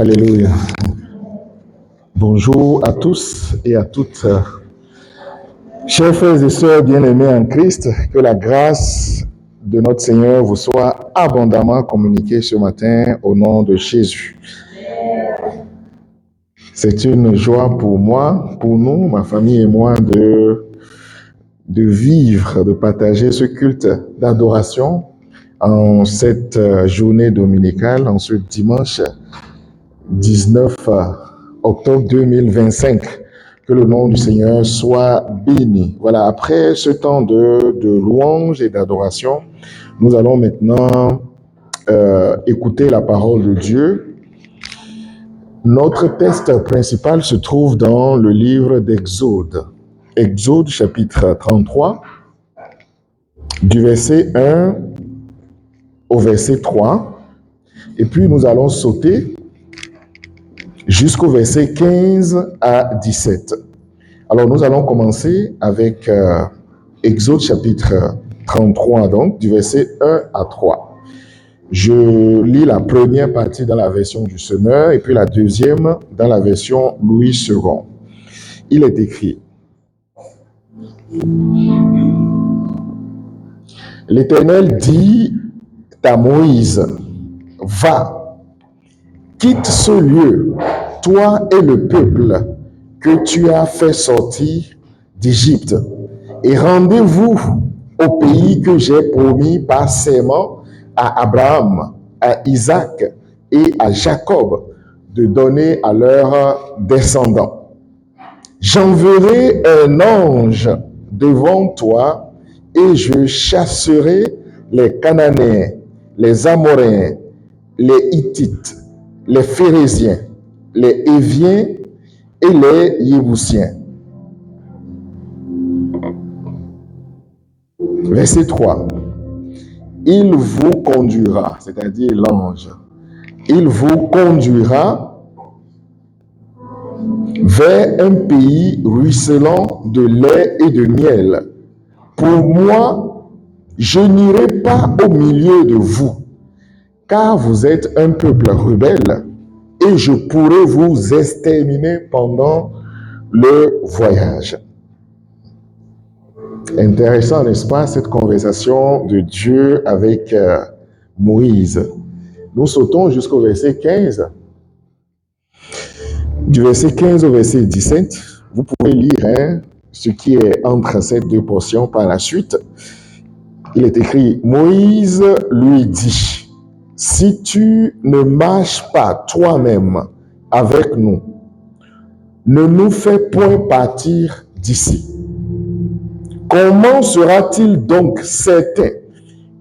Alléluia. Bonjour à tous et à toutes. Chers frères et sœurs bien-aimés en Christ, que la grâce de notre Seigneur vous soit abondamment communiquée ce matin au nom de Jésus. C'est une joie pour moi, pour nous, ma famille et moi, de vivre, de partager ce culte d'adoration en cette journée dominicale, en ce dimanche 19 octobre 2025. Que le nom du Seigneur soit béni. Voilà, après ce temps de louange et d'adoration, nous allons maintenant écouter la parole de Dieu. Notre texte principal se trouve dans le livre d'Exode. Exode chapitre 33, du verset 1 au verset 3. Et puis nous allons sauter jusqu'au verset 15 à 17. Alors nous allons commencer avec Exode chapitre 33, donc du verset 1 à 3. Je lis la première partie dans la version du Semeur et puis la deuxième dans la version Louis II. Il est écrit: L'Éternel dit à Moïse, va, quitte ce lieu, toi et le peuple que tu as fait sortir d'Égypte, et rendez-vous au pays que j'ai promis par serment à Abraham, à Isaac et à Jacob de donner à leurs descendants. J'enverrai un ange devant toi et je chasserai les Cananéens, les Amoréens, les Hittites, les Phéréziens, les Héviens et les Yébousiens. Verset 3. Il vous conduira, c'est-à-dire l'ange, il vous conduira vers un pays ruisselant de lait et de miel. Pour moi, je n'irai pas au milieu de vous, car vous êtes un peuple rebelle, et je pourrai vous exterminer pendant le voyage. Intéressant, n'est-ce pas, cette conversation de Dieu avec Moïse. Nous sautons jusqu'au verset 15. Du verset 15 au verset 17, vous pouvez lire ce qui est entre ces deux portions par la suite. Il est écrit: Moïse lui dit, si tu ne marches pas toi-même avec nous, ne nous fais point partir d'ici. Comment sera-t-il donc certain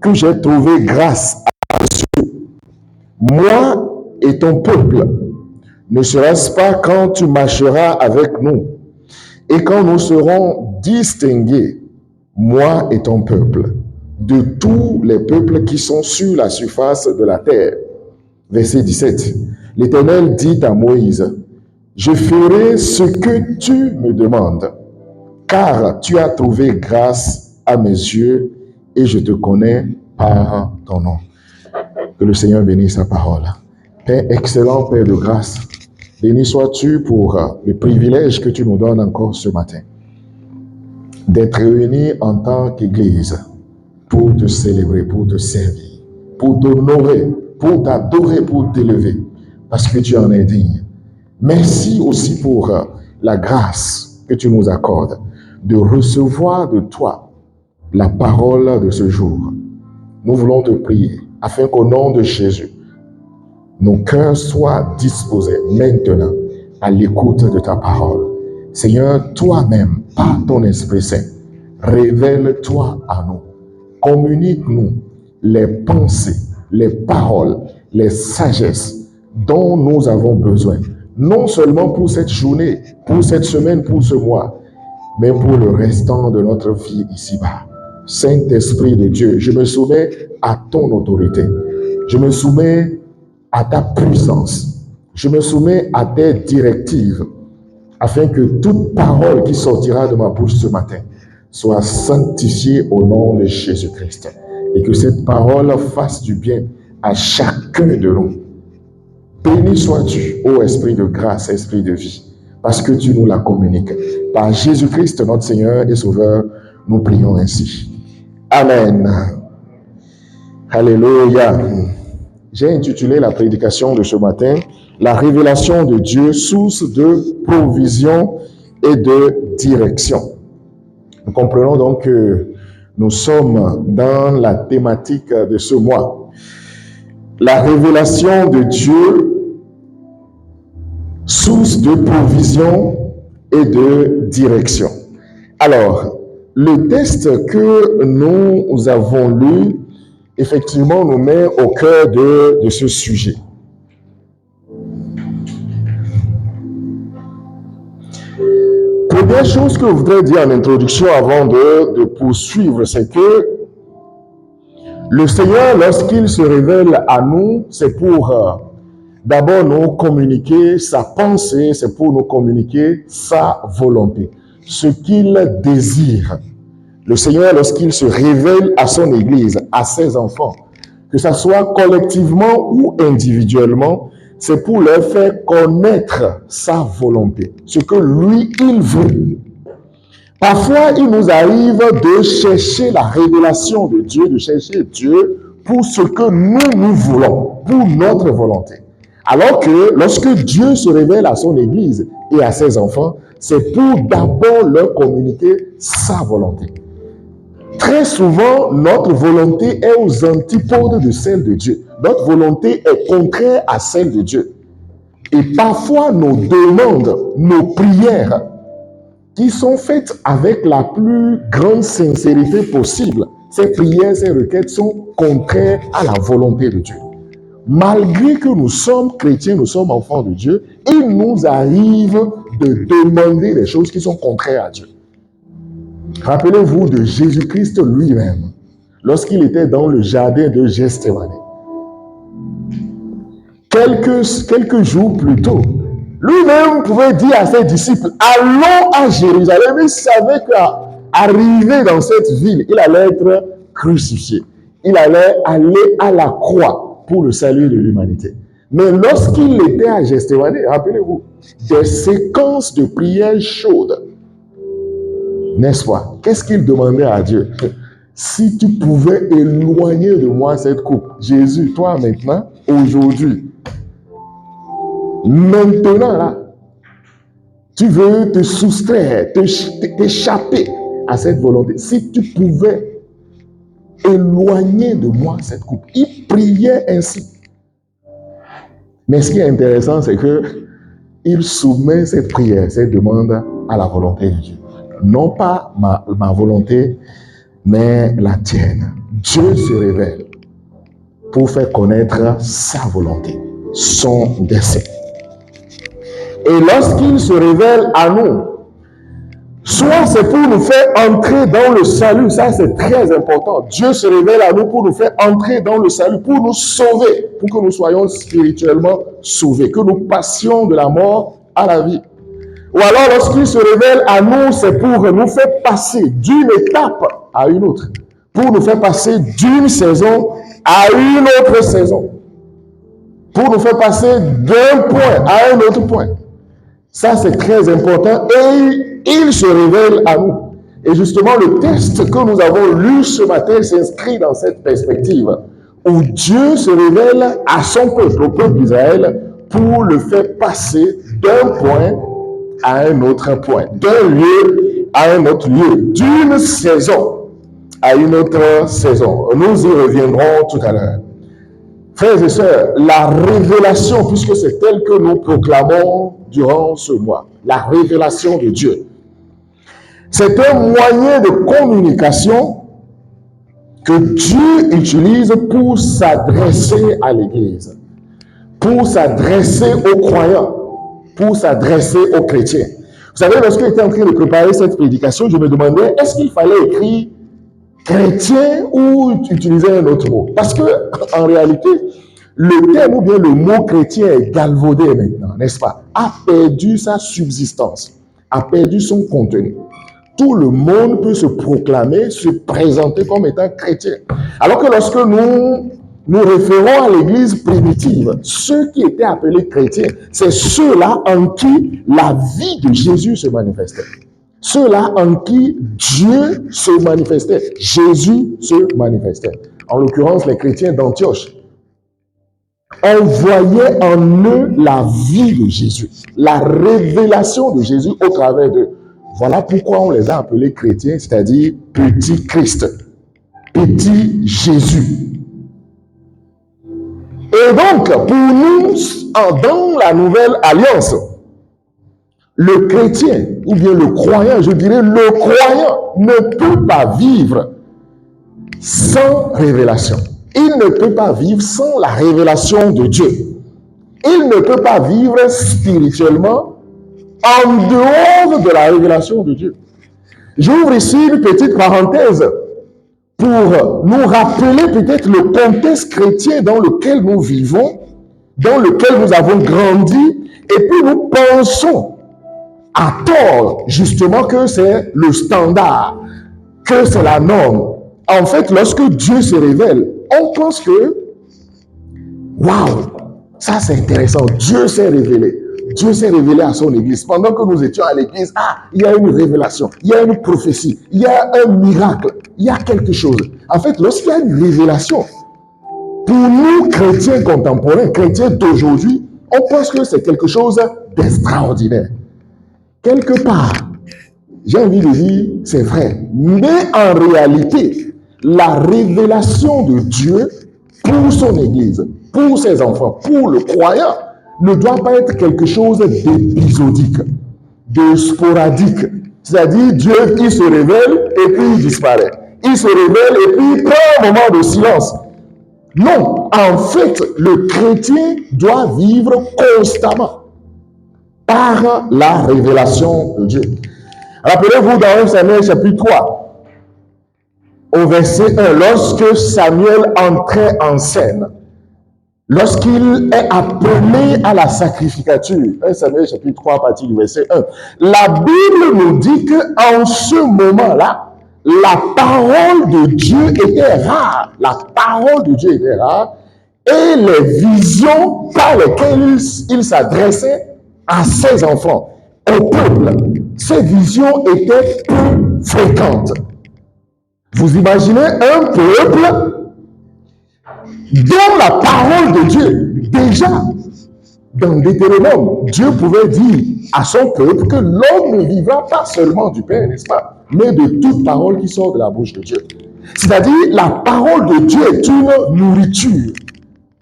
que j'ai trouvé grâce à Dieu, moi et ton peuple? Ne sera-ce pas quand tu marcheras avec nous et quand nous serons distingués, moi et ton peuple, de tous les peuples qui sont sur la surface de la terre? Verset 17. L'Éternel dit à Moïse, je ferai ce que tu me demandes, car tu as trouvé grâce à mes yeux et je te connais par ton nom. Que le Seigneur bénisse sa parole. Père excellent, Père de grâce, béni sois-tu pour le privilège que tu nous donnes encore ce matin d'être réunis en tant qu'Église pour te célébrer, pour te servir, pour t'honorer, pour t'adorer, pour t'élever, parce que tu en es digne. Merci aussi pour la grâce que tu nous accordes de recevoir de toi la parole de ce jour. Nous voulons te prier afin qu'au nom de Jésus, nos cœurs soient disposés maintenant à l'écoute de ta parole. Seigneur, toi-même, par ton Esprit Saint, révèle-toi à nous. Communique-nous les pensées, les paroles, les sagesses dont nous avons besoin. Non seulement pour cette journée, pour cette semaine, pour ce mois, mais pour le restant de notre vie ici-bas. Saint-Esprit de Dieu, je me soumets à ton autorité. Je me soumets à ta puissance. Je me soumets à tes directives, afin que toute parole qui sortira de ma bouche ce matin soit sanctifiée au nom de Jésus-Christ. Et que cette parole fasse du bien à chacun de nous. Béni sois-tu, ô Esprit de grâce, Esprit de vie, parce que tu nous la communiques. Par Jésus-Christ, notre Seigneur et Sauveur, nous prions ainsi. Amen. Alléluia. J'ai intitulé la prédication de ce matin « La révélation de Dieu, source de provision et de direction ». Nous comprenons donc que nous sommes dans la thématique de ce mois. La révélation de Dieu, source de provision et de direction. Alors, le texte que nous avons lu, effectivement, nous met au cœur de ce sujet. Première chose que je voudrais dire en introduction avant de poursuivre, c'est que le Seigneur, lorsqu'il se révèle à nous, c'est pour d'abord nous communiquer sa pensée, c'est pour nous communiquer sa volonté, ce qu'il désire. Le Seigneur, lorsqu'il se révèle à son Église, à ses enfants, que ce soit collectivement ou individuellement, c'est pour leur faire connaître sa volonté, ce que lui, il veut. Parfois, il nous arrive de chercher la révélation de Dieu, de chercher Dieu pour ce que nous voulons, pour notre volonté. Alors que lorsque Dieu se révèle à son Église et à ses enfants, c'est pour d'abord leur communiquer sa volonté. Très souvent, notre volonté est aux antipodes de celle de Dieu. Notre volonté est contraire à celle de Dieu. Et parfois, nos demandes, nos prières, qui sont faites avec la plus grande sincérité possible, ces prières, ces requêtes sont contraires à la volonté de Dieu. Malgré que nous sommes chrétiens, nous sommes enfants de Dieu, il nous arrive de demander des choses qui sont contraires à Dieu. Rappelez-vous de Jésus-Christ lui-même, lorsqu'il était dans le jardin de Gethsémani. Quelques jours plus tôt, lui-même pouvait dire à ses disciples, allons à Jérusalem. Il savait qu'arrivé dans cette ville, il allait être crucifié. Il allait aller à la croix pour le salut de l'humanité. Mais lorsqu'il était à Gethsémani, rappelez-vous, des séquences de prières chaudes, n'est-ce pas? Qu'est-ce qu'il demandait à Dieu? Si tu pouvais éloigner de moi cette coupe. Jésus, toi maintenant, aujourd'hui, maintenant là, tu veux te soustraire, t'échapper à cette volonté. Si tu pouvais éloigner de moi cette coupe. Il priait ainsi. Mais ce qui est intéressant, c'est que il soumet cette prière, cette demande à la volonté de Dieu. Non pas ma volonté, mais la tienne. Dieu se révèle pour faire connaître sa volonté, son dessein. Et lorsqu'il se révèle à nous, soit c'est pour nous faire entrer dans le salut, ça c'est très important. Dieu se révèle à nous pour nous faire entrer dans le salut, pour nous sauver, pour que nous soyons spirituellement sauvés, que nous passions de la mort à la vie. Ou alors lorsqu'il se révèle à nous, c'est pour nous faire passer d'une étape à une autre, pour nous faire passer d'une saison à une autre saison, pour nous faire passer d'un point à un autre point. Ça, c'est très important et il se révèle à nous. Et justement, le texte que nous avons lu ce matin s'inscrit dans cette perspective où Dieu se révèle à son peuple, au peuple d'Israël, pour le faire passer d'un point à un autre point, d'un lieu à un autre lieu, d'une saison à une autre saison. Nous y reviendrons tout à l'heure. Frères et sœurs, la révélation, puisque c'est elle que nous proclamons durant ce mois, la révélation de Dieu, c'est un moyen de communication que Dieu utilise pour s'adresser à l'Église, pour s'adresser aux croyants, pour s'adresser aux chrétiens. Vous savez, lorsque j'étais en train de préparer cette prédication, je me demandais, est-ce qu'il fallait écrire chrétien ou utiliser un autre mot? Parce que, en réalité, le terme ou bien le mot chrétien est galvaudé maintenant, n'est-ce pas? A perdu sa subsistance, a perdu son contenu. Tout le monde peut se proclamer, se présenter comme étant chrétien. Alors que lorsque nous nous référons à l'Église primitive. Ceux qui étaient appelés chrétiens, c'est ceux-là en qui la vie de Jésus se manifestait. Ceux-là en qui Dieu se manifestait. Jésus se manifestait. En l'occurrence, les chrétiens d'Antioche. On voyait en eux la vie de Jésus, la révélation de Jésus au travers d'eux. Voilà pourquoi on les a appelés chrétiens, c'est-à-dire petit Christ, petit Jésus. Et donc, pour nous, dans la nouvelle alliance, le chrétien, ou bien le croyant, je dirais le croyant, ne peut pas vivre sans révélation. Il ne peut pas vivre sans la révélation de Dieu. Il ne peut pas vivre spirituellement en dehors de la révélation de Dieu. J'ouvre ici une petite parenthèse pour nous rappeler peut-être le contexte chrétien dans lequel nous vivons, dans lequel nous avons grandi, et puis nous pensons à tort justement que c'est le standard, que c'est la norme. En fait, lorsque Dieu se révèle, on pense que, waouh, ça c'est intéressant, Dieu s'est révélé. Dieu s'est révélé à son église. Pendant que nous étions à l'église, il y a une révélation, il y a une prophétie, il y a un miracle, il y a quelque chose. En fait, lorsqu'il y a une révélation, pour nous, chrétiens contemporains, chrétiens d'aujourd'hui, on pense que c'est quelque chose d'extraordinaire. Quelque part, j'ai envie de dire, c'est vrai. Mais en réalité, la révélation de Dieu pour son église, pour ses enfants, pour le croyant, ne doit pas être quelque chose d'épisodique, de sporadique. C'est-à-dire, Dieu, il se révèle et puis il disparaît. Il se révèle et puis il prend un moment de silence. Non, en fait, le chrétien doit vivre constamment par la révélation de Dieu. Rappelez-vous dans 1 Samuel chapitre 3, au verset 1, lorsque Samuel entrait en scène, lorsqu'il est appelé à la sacrificature, 1 Samuel chapitre 3 à partir du verset 1, la Bible nous dit qu'en ce moment-là, la parole de Dieu était rare. La parole de Dieu était rare et les visions par lesquelles il s'adressait à ses enfants, au peuple, ces visions étaient peu fréquentes. Vous imaginez un peuple dont la parole de Dieu, déjà, dans Deutéronome, Dieu pouvait dire à son peuple que l'homme ne vivra pas seulement du pain, n'est-ce pas, mais de toute parole qui sort de la bouche de Dieu. C'est-à-dire, la parole de Dieu est une nourriture,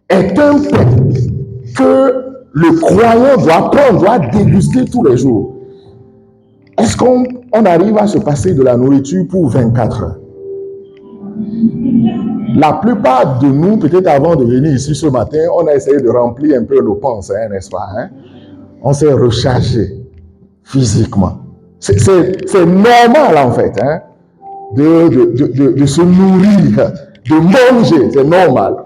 est un pain que le croyant doit prendre, doit déguster tous les jours. Est-ce qu'on arrive à se passer de la nourriture pour 24 heures? La plupart de nous, peut-être avant de venir ici ce matin, on a essayé de remplir un peu nos pensées, n'est-ce pas? On s'est rechargé physiquement. C'est normal en fait, de se nourrir, de manger, c'est normal.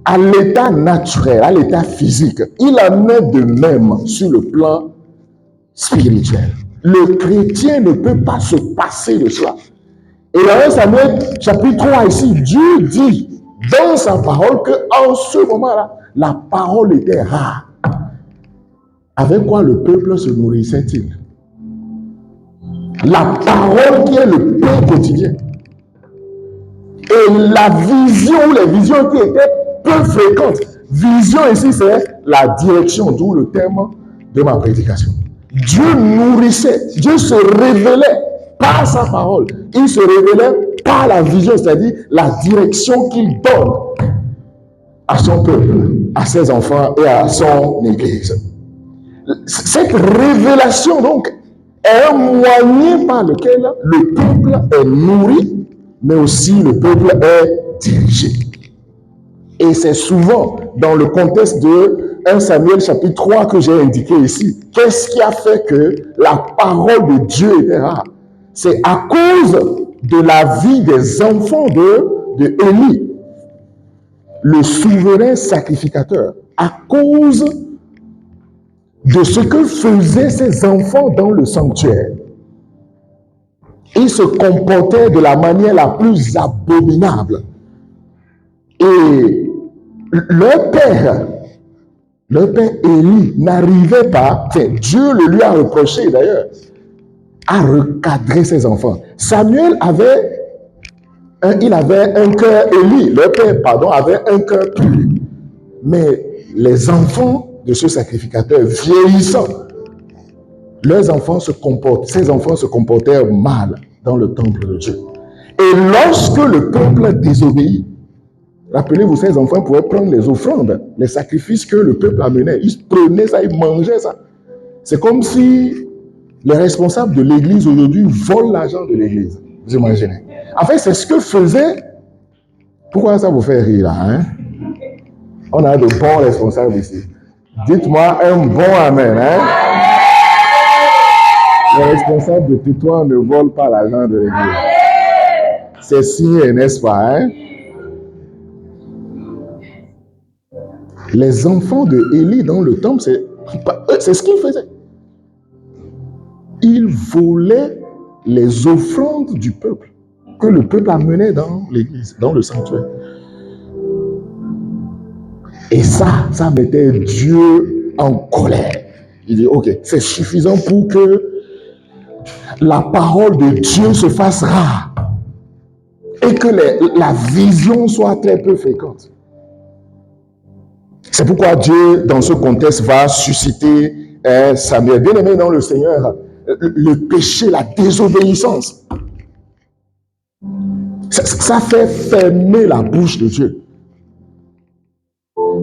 À l'état naturel, à l'état physique, il en est de même sur le plan spirituel. Le chrétien ne peut pas se passer de cela. Et dans 1 Samuel chapitre 3 ici, Dieu dit dans sa parole qu'en ce moment-là, la parole était rare. Avec quoi le peuple se nourrissait-il? La parole qui est le pain quotidien. Et la vision, les visions qui étaient peu fréquentes. Vision ici, c'est la direction, d'où le thème de ma prédication. Dieu nourrissait, Dieu se révélait par sa parole. Il se révélait par la vision, c'est-à-dire la direction qu'il donne à son peuple, à ses enfants et à son église. Cette révélation, donc, est un moyen par lequel le peuple est nourri, mais aussi le peuple est dirigé. Et c'est souvent dans le contexte de 1 Samuel chapitre 3 que j'ai indiqué ici. Qu'est-ce qui a fait que la parole de Dieu était rare? C'est à cause de la vie des enfants de Élie, le souverain sacrificateur, à cause de ce que faisaient ces enfants dans le sanctuaire. Ils se comportaient de la manière la plus abominable. Et leur père Élie n'arrivait pas, enfin, Dieu le lui a reproché d'ailleurs, à recadrer ses enfants. Samuel avait il avait un cœur, Élie, leur père, pardon, avait un cœur pur. Mais les enfants de ce sacrificateur vieillissant, leurs enfants se comportent, ces enfants se comportèrent mal dans le temple de Dieu. Et lorsque le peuple désobéit, rappelez-vous, ces enfants pouvaient prendre les offrandes, les sacrifices que le peuple amenait. Ils prenaient ça, ils mangeaient ça. C'est comme si les responsables de l'église aujourd'hui volent l'argent de l'église. Vous imaginez? En fait, c'est ce que faisait. Pourquoi ça vous fait rire là, hein? On a de bons responsables ici. Dites-moi un bon amen, hein? Les responsables de tutoir ne volent pas l'argent de l'église. C'est signé, n'est-ce pas, hein? Les enfants de Élie dans le temple, c'est ce qu'ils faisaient. Ils volaient les offrandes du peuple que le peuple amenait dans l'église, dans le sanctuaire. Et ça mettait Dieu en colère. Il dit, ok, c'est suffisant pour que la parole de Dieu se fasse rare et que la vision soit très peu fréquente. C'est pourquoi Dieu, dans ce contexte, va susciter Samuel. Bien aimé dans le Seigneur, le péché, la désobéissance, ça fait fermer la bouche de Dieu.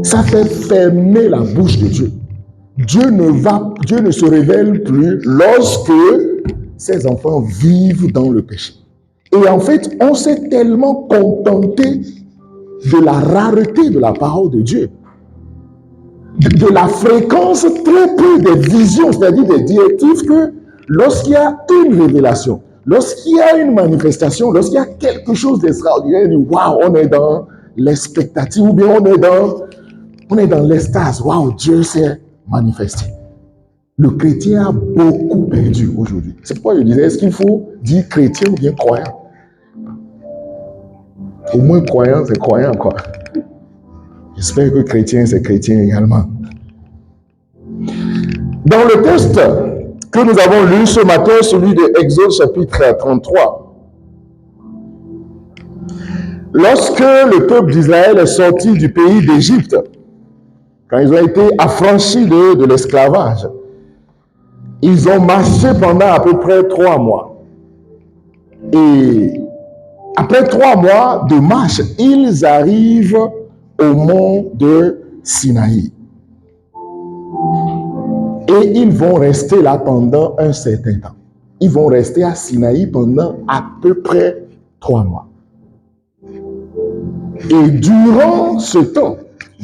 Ça fait fermer la bouche de Dieu. Dieu ne se révèle plus lorsque ses enfants vivent dans le péché. Et en fait, on s'est tellement contenté de la rareté de la parole de Dieu, de la fréquence très peu des visions, c'est-à-dire des directives, que lorsqu'il y a une révélation, lorsqu'il y a une manifestation, lorsqu'il y a quelque chose d'extraordinaire, waouh, on est dans l'expectative, ou bien on est dans l'extase, waouh, Dieu s'est manifesté. Le chrétien a beaucoup perdu aujourd'hui. C'est pourquoi je disais, est-ce qu'il faut dire chrétien ou bien croyant? Au moins croyant, c'est croyant, quoi. J'espère que chrétien, c'est chrétien également. Dans le texte que nous avons lu ce matin, celui de Exode chapitre 33, lorsque le peuple d'Israël est sorti du pays d'Égypte, quand ils ont été affranchis de l'esclavage, ils ont marché pendant à peu près 3 mois. Et après 3 mois de marche, ils arrivent au mont de Sinaï. Et ils vont rester là pendant un certain temps. Ils vont rester à Sinaï pendant à peu près 3 mois. Et durant ce temps,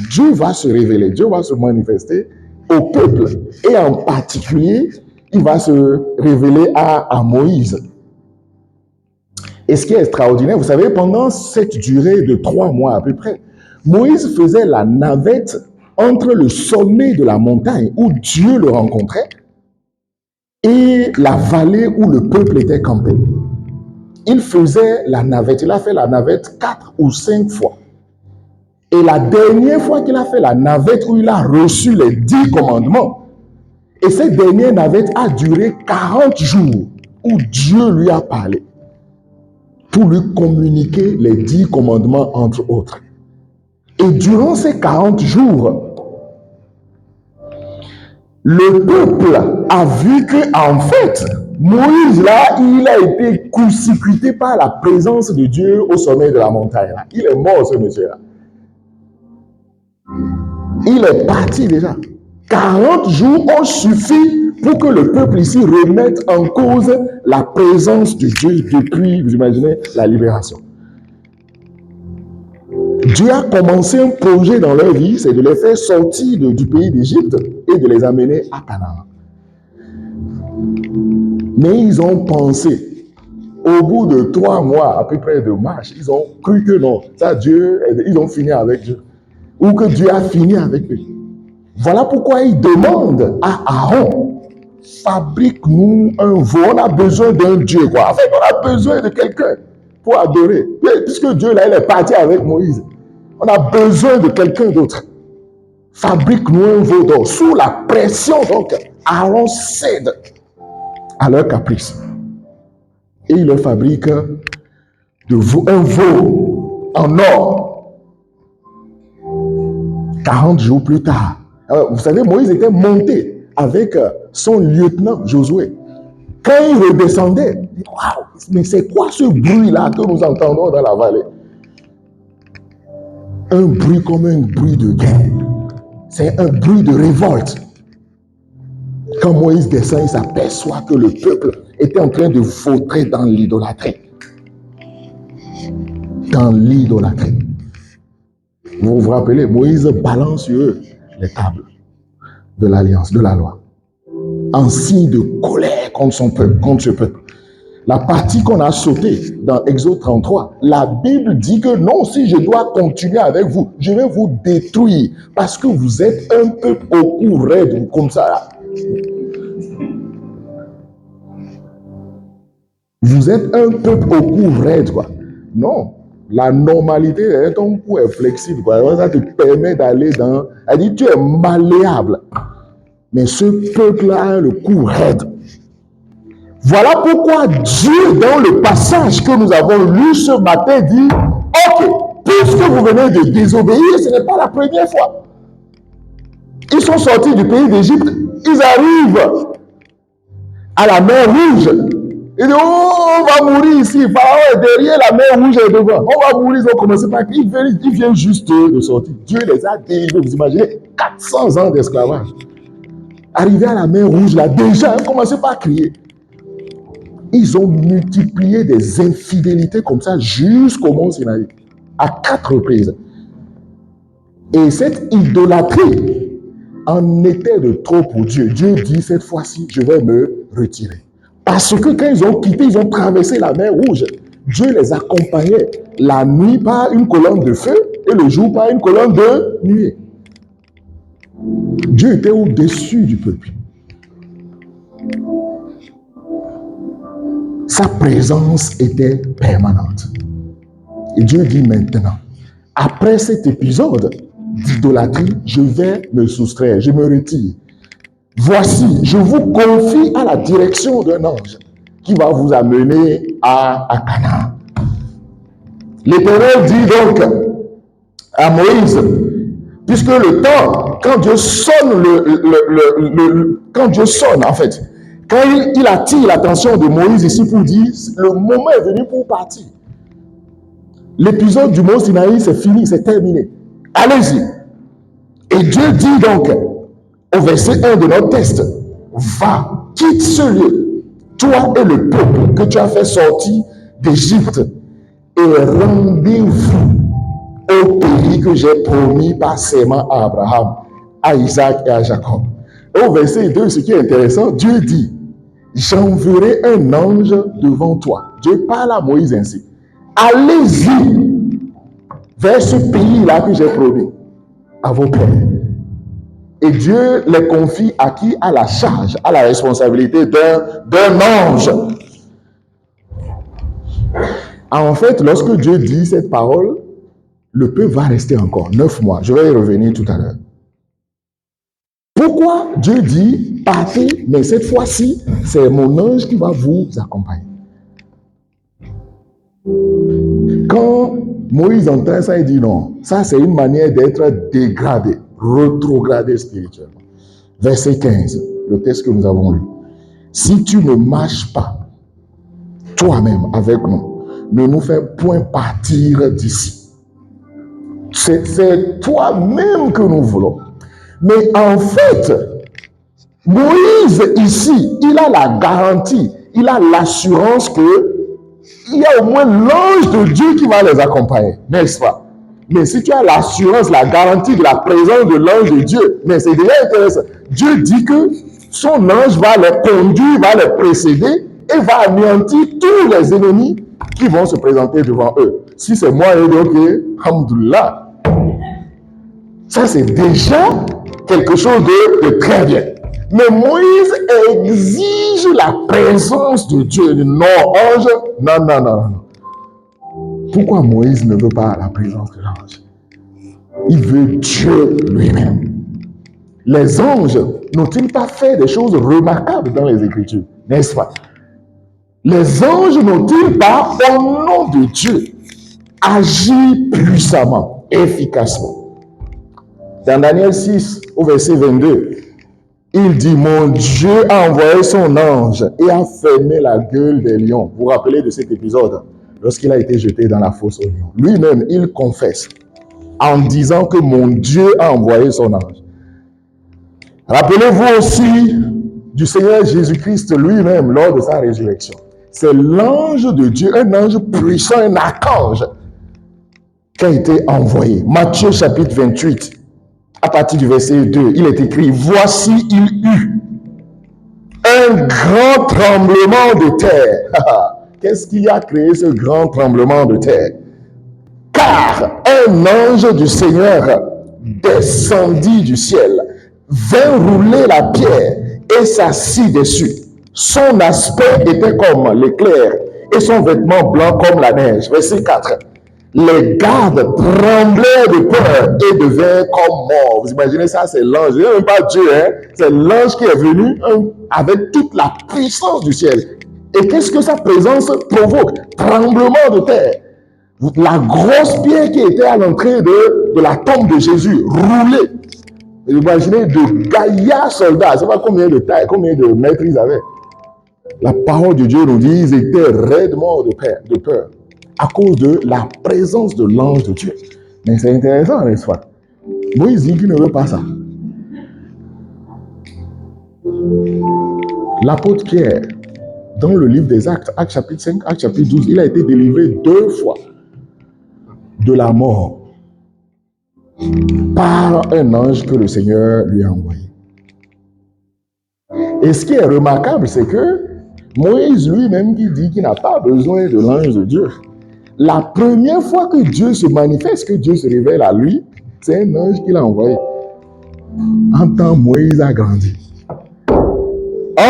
Dieu va se révéler, Dieu va se manifester au peuple. Et en particulier, il va se révéler à Moïse. Et ce qui est extraordinaire, vous savez, pendant cette durée de 3 mois à peu près, Moïse faisait la navette entre le sommet de la montagne où Dieu le rencontrait et la vallée où le peuple était campé. Il faisait la navette, il a fait la navette 4 ou 5 fois. Et la dernière fois qu'il a fait la navette où il a reçu les 10 commandements, et cette dernière navette a duré 40 jours où Dieu lui a parlé pour lui communiquer les 10 commandements entre autres. Et durant ces 40 jours, le peuple a vu que, en fait, Moïse, là, il a été court-circuité par la présence de Dieu au sommet de la montagne. Là. Il est mort, ce monsieur-là. Il est parti déjà. 40 jours ont suffi pour que le peuple ici remette en cause la présence de Dieu depuis, vous imaginez, la libération. Dieu a commencé un projet dans leur vie, c'est de les faire sortir du pays d'Égypte et de les amener à Canaan. Mais ils ont pensé, au bout de 3 mois à peu près de marche, ils ont cru que non, ça Dieu, ils ont fini avec Dieu. Ou que Dieu a fini avec eux. Voilà pourquoi ils demandent à Aaron, fabrique-nous un veau, on a besoin d'un Dieu, quoi. En fait, on a besoin de quelqu'un pour adorer. Puisque Dieu, là, il est parti avec Moïse. On a besoin de quelqu'un d'autre. Fabrique-nous un veau d'or. Sous la pression, donc, Aaron cède à leur caprice. Et il leur fabrique un veau en or. 40 jours plus tard. Vous savez, Moïse était monté avec son lieutenant Josué. Quand il redescendait, il dit, waouh, mais c'est quoi ce bruit-là que nous entendons dans la vallée? Un bruit comme un bruit de guerre. C'est un bruit de révolte. Quand Moïse descend, il s'aperçoit que le peuple était en train de vautrer dans l'idolâtrie. Dans l'idolâtrie. Vous vous rappelez, Moïse balance sur eux les tables de l'alliance, de la loi, en signe de colère contre son peuple, contre ce peuple. La partie qu'on a sautée dans Exode 33, la Bible dit que non, si je dois continuer avec vous, je vais vous détruire parce que vous êtes un peuple au cou raide, comme ça là. Vous êtes un peuple au cou raide, quoi. Non, la normalité, ton cou est flexible, quoi. Ça te permet d'aller dans... Elle dit, tu es malléable. Mais ce peuple-là a le cou raide. Voilà pourquoi Dieu, dans le passage que nous avons lu ce matin, dit, ok, puisque vous venez de désobéir, ce n'est pas la première fois. Ils sont sortis du pays d'Égypte, ils arrivent à la mer Rouge. Ils disent, oh, on va mourir ici, Pharaon est derrière, la mer Rouge est devant. On va mourir, ils ont commencé par... Ils viennent juste de sortir. Dieu les a délivrés, vous imaginez, 400 ans d'esclavage. Arrivés à la mer Rouge, là, déjà, ils ont commencé par crier. Ils ont multiplié des infidélités comme ça jusqu'au mont Sinaï, à 4 reprises. Et cette idolâtrie en était de trop pour Dieu. Dieu dit, cette fois-ci, je vais me retirer. Parce que quand ils ont quitté, ils ont traversé la mer Rouge. Dieu les accompagnait la nuit par une colonne de feu et le jour par une colonne de nuée. Dieu était au-dessus du peuple. Sa présence était permanente. Et Dieu dit maintenant, après cet épisode d'idolâtrie, je vais me soustraire, je me retire. Voici, je vous confie à la direction d'un ange qui va vous amener à Canaan. L'Éternel dit donc à Moïse, puisque le temps, quand Dieu sonne, quand il attire l'attention de Moïse ici pour dire, le moment est venu pour partir. L'épisode du mont Sinaï, c'est fini, c'est terminé. Allez-y. Et Dieu dit donc, au verset 1 de notre texte, va, quitte ce lieu, toi et le peuple que tu as fait sortir d'Égypte, et rendez-vous au pays que j'ai promis par serment à Abraham, à Isaac et à Jacob. Et au verset 2, ce qui est intéressant, Dieu dit, j'enverrai un ange devant toi. Dieu parle à Moïse ainsi. Allez-y vers ce pays-là que j'ai promis à vos pères. Et Dieu les confie à qui? À la charge, à la responsabilité d'un ange. En fait, lorsque Dieu dit cette parole, le peuple va rester encore 9 mois. Je vais y revenir tout à l'heure. Pourquoi Dieu dit, partez, mais cette fois-ci, c'est mon ange qui va vous accompagner. Quand Moïse entend ça, il dit non, ça c'est une manière d'être dégradé, rétrogradé spirituellement. Verset 15, le texte que nous avons lu. Si tu ne marches pas toi-même avec nous, ne nous fais point partir d'ici. C'est toi-même que nous voulons. Mais en fait, Moïse ici, il a la garantie, il a l'assurance que il y a au moins l'ange de Dieu qui va les accompagner, n'est-ce pas? Mais si tu as l'assurance, la garantie de la présence de l'ange de Dieu, mais c'est déjà intéressant. Dieu dit que son ange va les conduire, va les précéder et va anéantir tous les ennemis qui vont se présenter devant eux. Si c'est moi, je dis ok, alhamdoulilah. Ça, c'est déjà quelque chose de très bien. Mais Moïse exige la présence de Dieu. Non, ange, non. Pourquoi Moïse ne veut pas la présence de l'ange? Il veut Dieu lui-même. Les anges n'ont-ils pas fait des choses remarquables dans les Écritures, n'est-ce pas? Les anges n'ont-ils pas, au nom de Dieu, agi puissamment, efficacement? Dans Daniel 6, au verset 22, il dit, mon Dieu a envoyé son ange et a fermé la gueule des lions. Vous vous rappelez de cet épisode, lorsqu'il a été jeté dans la fosse aux lions. Lui-même, il confesse en disant que mon Dieu a envoyé son ange. Rappelez-vous aussi du Seigneur Jésus-Christ lui-même lors de sa résurrection. C'est l'ange de Dieu, un ange puissant, un archange, qui a été envoyé. Matthieu chapitre 28, à partir du verset 2, il est écrit, voici il eut un grand tremblement de terre. Qu'est-ce qui a créé ce grand tremblement de terre? Car un ange du Seigneur descendit du ciel, vint rouler la pierre et s'assit dessus. Son aspect était comme l'éclair et son vêtement blanc comme la neige. Verset 4. Les gardes tremblaient de peur et devinrent comme morts. Vous imaginez ça, c'est l'ange. Ce n'est même pas Dieu, hein? C'est l'ange qui est venu avec toute la puissance du ciel. Et qu'est-ce que sa présence provoque? Tremblement de terre. La grosse pierre qui était à l'entrée de la tombe de Jésus, roulée. Vous imaginez de gaillards soldats, je ne sais pas combien de taille, combien de mètres ils avaient. La parole de Dieu nous dit qu'ils étaient raidement de peur à cause de la présence de l'ange de Dieu. Mais c'est intéressant, n'est-ce pas? Moïse dit qu'il ne veut pas ça. L'apôtre Pierre, dans le livre des Actes, Actes chapitre 5, Actes chapitre 12, il a été délivré 2 fois de la mort par un ange que le Seigneur lui a envoyé. Et ce qui est remarquable, c'est que Moïse lui-même qui dit qu'il n'a pas besoin de l'ange de Dieu. La première fois que Dieu se manifeste, que Dieu se révèle à lui, c'est un ange qu'il a envoyé. En temps, Moïse a grandi.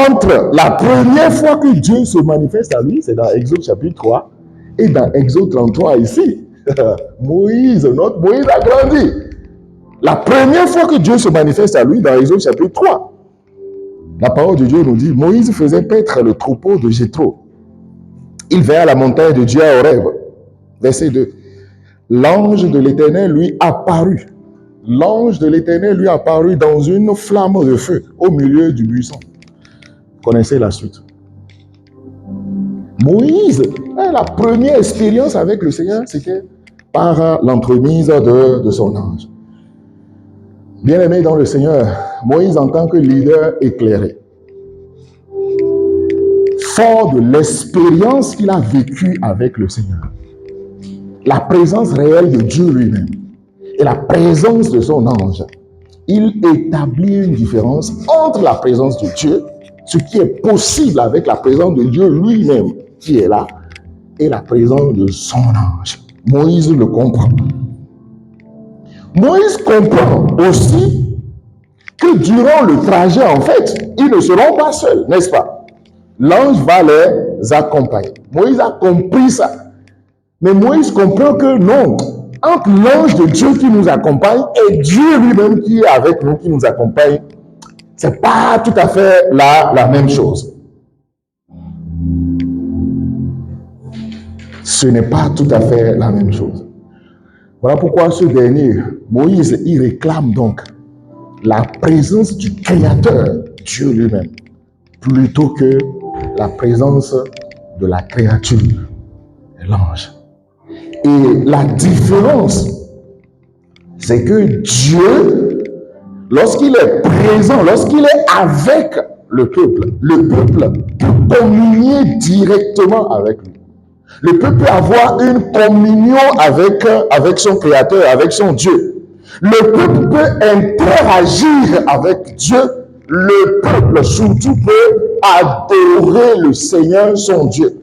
Entre la première fois que Dieu se manifeste à lui, c'est dans Exode chapitre 3, et dans Exode 33 ici, notre Moïse a grandi. La première fois que Dieu se manifeste à lui, dans Exode chapitre 3, la parole de Dieu nous dit, Moïse faisait paître le troupeau de Jéthro. Il vint à la montagne de Dieu à Horeb. Verset 2. L'ange de l'Éternel lui apparut. L'ange de l'Éternel lui apparut dans une flamme de feu au milieu du buisson. Vous connaissez la suite. Moïse, la première expérience avec le Seigneur, c'était par l'entremise de son ange. Bien-aimé dans le Seigneur, Moïse en tant que leader éclairé, fort de l'expérience qu'il a vécue avec le Seigneur, la présence réelle de Dieu lui-même et la présence de son ange, il établit une différence entre la présence de Dieu, ce qui est possible avec la présence de Dieu lui-même qui est là, et la présence de son ange. Moïse le comprend. Moïse comprend aussi que durant le trajet, en fait, ils ne seront pas seuls, n'est-ce pas? L'ange va les accompagner. Moïse a compris ça. Mais Moïse comprend que non, entre l'ange de Dieu qui nous accompagne et Dieu lui-même qui est avec nous, qui nous accompagne, c'est pas tout à fait la même chose. Ce n'est pas tout à fait la même chose. Voilà pourquoi ce dernier, Moïse, il réclame donc la présence du Créateur, Dieu lui-même, plutôt que la présence de la créature, l'ange. Et la différence, c'est que Dieu, lorsqu'il est présent, lorsqu'il est avec le peuple peut communier directement avec lui. Le peuple peut avoir une communion avec son Créateur, avec son Dieu. Le peuple peut interagir avec Dieu. Le peuple surtout peut adorer le Seigneur, son Dieu.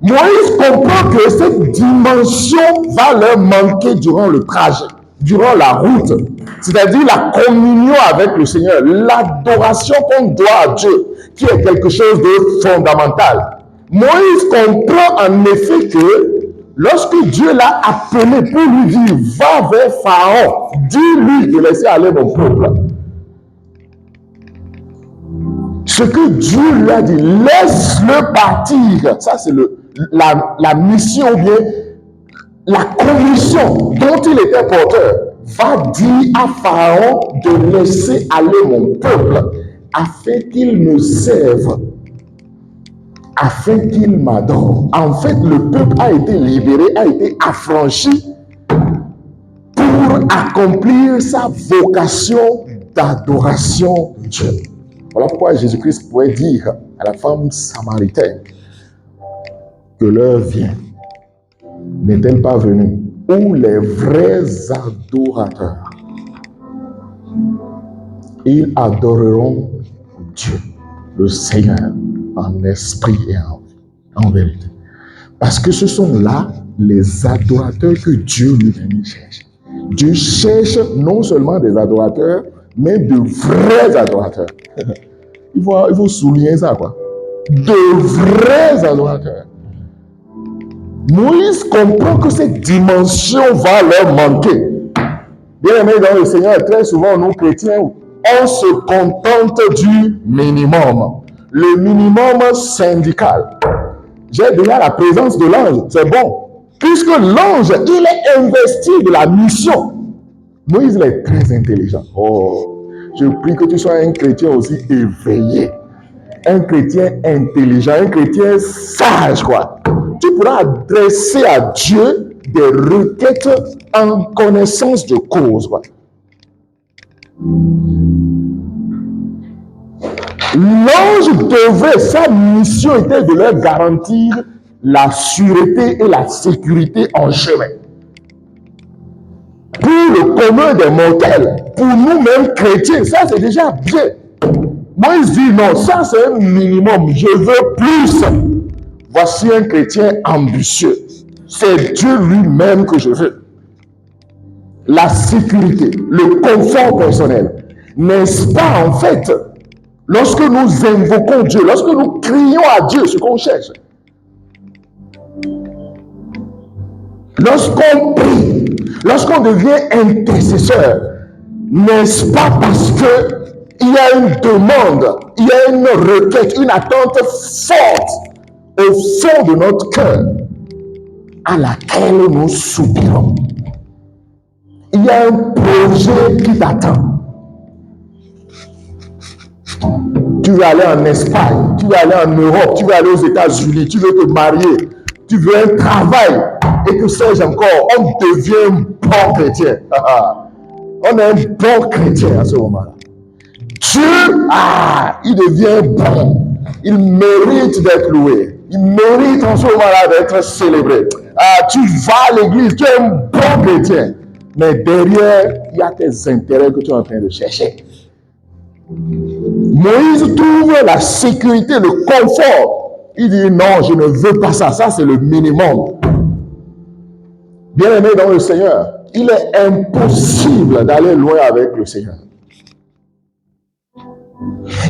Moïse comprend que cette dimension va leur manquer durant le trajet, durant la route. C'est-à-dire la communion avec le Seigneur, l'adoration qu'on doit à Dieu, qui est quelque chose de fondamental. Moïse comprend en effet que Lorsque Dieu l'a appelé pour lui dire, va vers Pharaon, dis-lui de laisser aller mon peuple. Ce que Dieu lui a dit, laisse-le partir. Ça, c'est la mission ou bien la commission dont il était porteur. Va dire à Pharaon de laisser aller mon peuple afin qu'il me serve, afin qu'il m'adore. En fait, le peuple a été libéré, a été affranchi pour accomplir sa vocation d'adoration de Dieu. Voilà pourquoi Jésus-Christ pouvait dire à la femme samaritaine que l'heure vient, n'est-elle pas venue, où les vrais adorateurs, ils adoreront Dieu, le Seigneur, en esprit et en vérité. Parce que ce sont là les adorateurs que Dieu lui-même cherche. Dieu cherche non seulement des adorateurs, mais de vrais adorateurs. Il faut souligner ça, quoi. De vrais adorateurs. Moïse comprend que cette dimension va leur manquer. Bien aimé dans le Seigneur, très souvent, nous chrétiens, on se contente du minimum. Le minimum syndical. J'ai déjà la présence de l'ange, c'est bon. Puisque l'ange, il est investi de la mission. Moïse, il est très intelligent. Oh, je prie que tu sois un chrétien aussi éveillé. Un chrétien intelligent, un chrétien sage, quoi. Tu pourras adresser à Dieu des requêtes en connaissance de cause, quoi. L'ange devait, sa mission était de leur garantir la sûreté et la sécurité en chemin. Pour le commun des mortels, pour nous-mêmes chrétiens, ça c'est déjà bien. Moïse dit non, ça c'est un minimum, je veux plus. Voici un chrétien ambitieux. C'est Dieu lui-même que je veux. La sécurité, le confort personnel. N'est-ce pas en fait, lorsque nous invoquons Dieu, lorsque nous crions à Dieu ce qu'on cherche, lorsqu'on prie, lorsqu'on devient intercesseur, n'est-ce pas parce que il y a une demande, il y a une requête, une attente forte au fond de notre cœur à laquelle nous soupirons. Il y a un projet qui t'attend. Tu veux aller en Espagne, tu veux aller en Europe, tu veux aller aux États-Unis, tu veux te marier, tu veux un travail, et que sais-je encore, on devient bon chrétien. On est un bon chrétien à ce moment-là. Dieu, il devient bon. Il mérite d'être loué. Il mérite en ce moment-là d'être célébré. Tu vas à l'église, tu es un bon chrétien. Mais derrière, il y a tes intérêts que tu es en train de chercher. Moïse trouve la sécurité, le confort. Il dit non, je ne veux pas ça. Ça, c'est le minimum. Bien-aimé dans le Seigneur, il est impossible d'aller loin avec le Seigneur.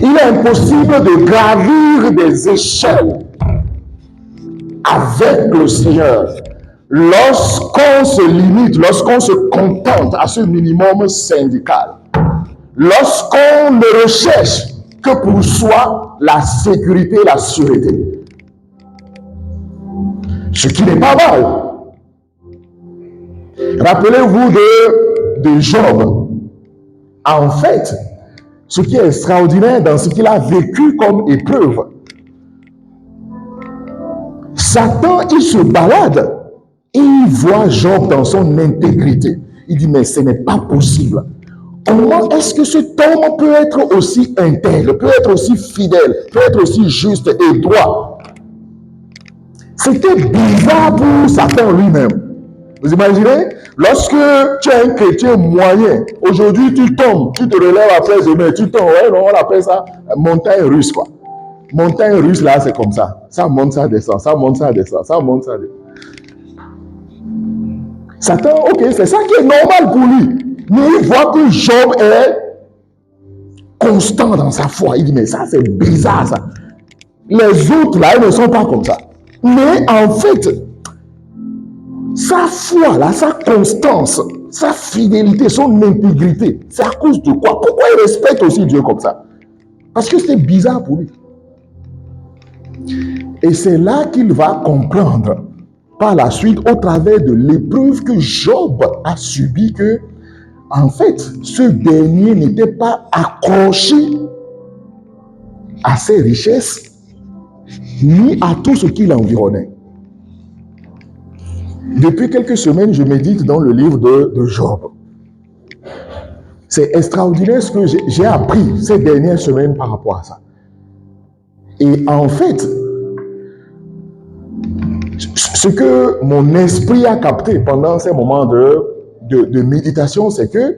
Il est impossible de gravir des échelles avec le Seigneur lorsqu'on se limite, lorsqu'on se contente à ce minimum syndical, lorsqu'on ne recherche que pour soi la sécurité et la sûreté. Ce qui n'est pas mal. Rappelez-vous de Job. En fait, ce qui est extraordinaire dans ce qu'il a vécu comme épreuve, Satan, il se balade et il voit Job dans son intégrité. Il dit, mais ce n'est pas possible. Comment est-ce que cet homme peut être aussi intègre, peut être aussi fidèle, peut être aussi juste et droit? C'était bizarre pour Satan lui-même. Vous imaginez? Lorsque tu es un chrétien moyen, aujourd'hui tu tombes, tu te relèves après demain, tu tombes, ouais, on appelle ça montagne russe, quoi. Montagne russe, là, c'est comme ça. Ça monte, ça descend, ça monte, ça descend, ça monte, ça descend. Satan, ok, c'est ça qui est normal pour lui. Mais il voit que Job est constant dans sa foi. Il dit, mais ça, c'est bizarre, ça. Les autres, là, ils ne sont pas comme ça. Mais en fait, sa foi, là, sa constance, sa fidélité, son intégrité, c'est à cause de quoi? Pourquoi il respecte aussi Dieu comme ça? Parce que c'est bizarre pour lui. Et c'est là qu'il va comprendre, par la suite, au travers de l'épreuve que Job a subie, que, en fait, ce dernier n'était pas accroché à ses richesses, ni à tout ce qui l'environnait. Depuis quelques semaines, je médite dans le livre de Job. C'est extraordinaire ce que j'ai appris ces dernières semaines par rapport à ça. Et en fait, ce que mon esprit a capté pendant ces moments de méditation, c'est que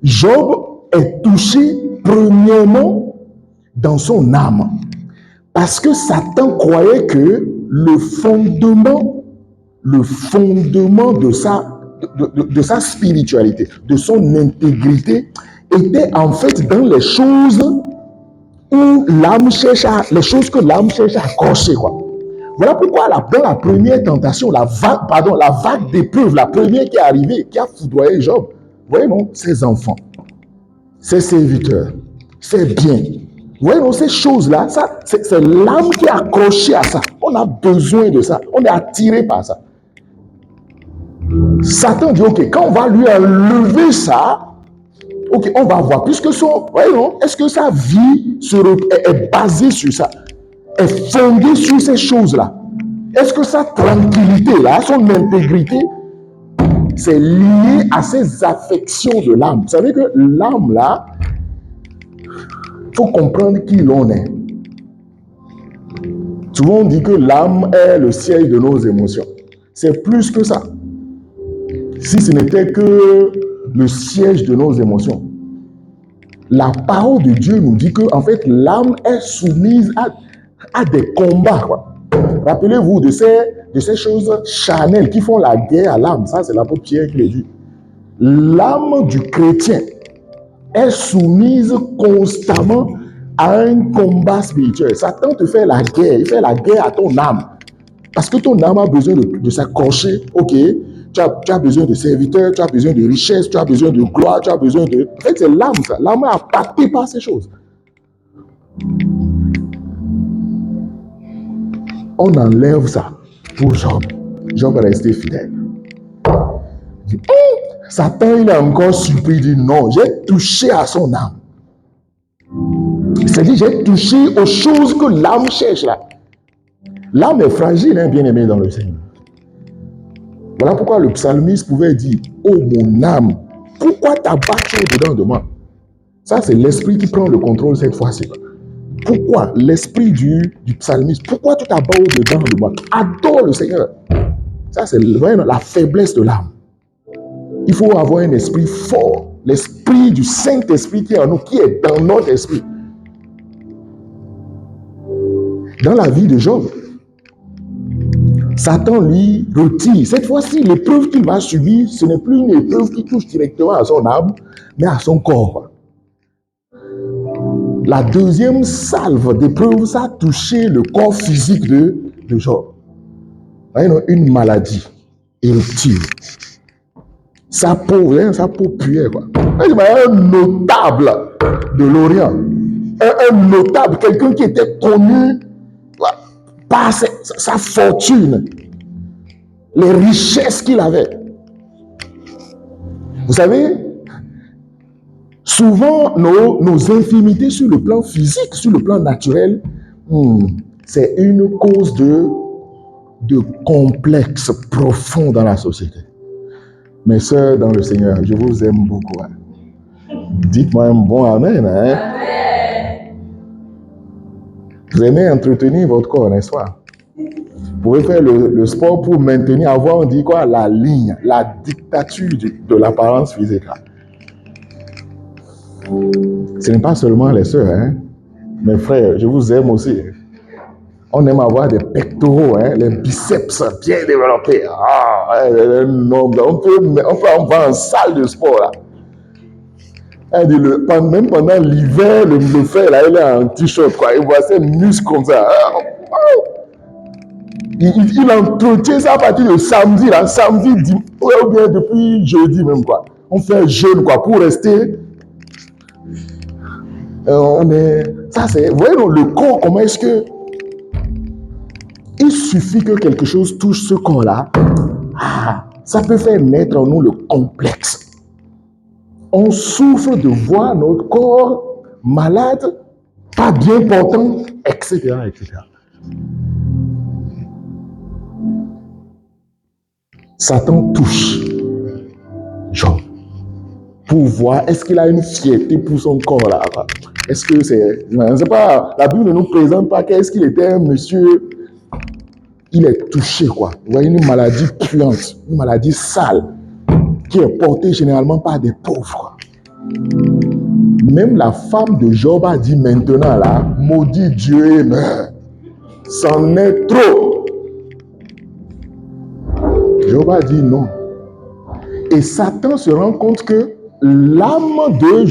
Job est touché premièrement dans son âme. Parce que Satan croyait que le fondement de sa spiritualité, de son intégrité, était en fait dans les choses où l'âme cherche les choses que l'âme cherche à accrocher, quoi. Voilà pourquoi dans la première tentation, la vague d'épreuves, la première qui est arrivée, qui a foudroyé Job, vous voyez, non, ses enfants, ses serviteurs, ses biens. Vous voyez, non, ces choses-là, c'est l'âme qui est accrochée à ça. On a besoin de ça. On est attiré par ça. Satan dit, ok, quand on va lui enlever ça, ok, on va voir, puisque voyez, non, est-ce que sa vie est basée sur ça, est fondée sur ces choses-là? Est-ce que sa tranquillité, là, son intégrité, c'est lié à ses affections de l'âme? Vous savez que l'âme, là, il faut comprendre qui l'on est. Souvent, on dit que l'âme est le siège de nos émotions. C'est plus que ça. Si ce n'était que le siège de nos émotions. La parole de Dieu nous dit que, en fait, l'âme est soumise à des combats, quoi. Rappelez-vous de ces choses charnelles qui font la guerre à l'âme. Ça, c'est l'apôtre Pierre qui le dit. L'âme du chrétien est soumise constamment à un combat spirituel. Satan te fait la guerre. Il fait la guerre à ton âme. Parce que ton âme a besoin de s'accrocher. Ok, tu as besoin de serviteurs, tu as besoin de richesses, tu as besoin de gloire, tu as besoin de... En fait, c'est l'âme, ça. L'âme est impactée par ces choses. On enlève ça pour Job. Job est resté fidèle. Il dit, Satan, il est encore surpris. Il dit, non, j'ai touché à son âme. C'est-à-dire, j'ai touché aux choses que l'âme cherche là. L'âme est fragile, hein, bien aimé dans le Seigneur. Voilà pourquoi le psalmiste pouvait dire, oh mon âme, pourquoi t'abattre au-dedans de moi? Ça, c'est l'esprit qui prend le contrôle cette fois-ci. Pourquoi l'esprit du psalmiste, pourquoi tu t'abats au-dedans de moi? Adore le Seigneur. Ça, c'est la faiblesse de l'âme. Il faut avoir un esprit fort. L'esprit du Saint-Esprit qui est en nous, qui est dans notre esprit. Dans la vie de Job, Satan lui retire. Cette fois-ci, l'épreuve qu'il va subir, ce n'est plus une épreuve qui touche directement à son âme, mais à son corps. La deuxième salve d'épreuve, ça a touché le corps physique de Job. Une maladie éruptive. Sa peau puait, quoi. Un notable de l'Orient. Un notable, quelqu'un qui était connu par sa fortune, les richesses qu'il avait. Vous savez, souvent, nos infirmités sur le plan physique, sur le plan naturel, c'est une cause de complexe profond dans la société. Mes sœurs dans le Seigneur, je vous aime beaucoup. Hein. Dites-moi un bon amen. Hein? Amen. Vous aimez entretenir votre corps, n'est-ce pas? Vous pouvez faire le sport pour maintenir, avoir, on dit quoi, la ligne, la dictature de l'apparence physique. Ce n'est pas seulement les sœurs, hein. Mes frères, je vous aime aussi. On aime avoir des pectoraux, hein, les biceps bien développés. On va en salle de sport. Là. Même pendant l'hiver, le frère, là, il est en t-shirt. Quoi. Il voit ses muscles comme ça. il entretient ça à partir de samedi, là, samedi, ou bien depuis jeudi même, quoi. On fait un jeûne, quoi, pour rester. Ça, c'est. Vous voyez, donc, le corps, comment est-ce que. Il suffit que quelque chose touche ce corps-là. Ça peut faire naître en nous le complexe. On souffre de voir notre corps malade, pas bien portant, etc., etc. Satan touche Job pour voir est-ce qu'il a une fierté pour son corps là. Est-ce que c'est... Je ne sais pas, la Bible ne nous présente pas qu'est-ce qu'il était un monsieur, il est touché quoi. Vous voyez, une maladie puante, une maladie sale, qui est portée généralement par des pauvres. Même la femme de Job a dit maintenant là, maudit Dieu et meurt. C'en est trop. Job a dit non. Et Satan se rend compte que l'âme de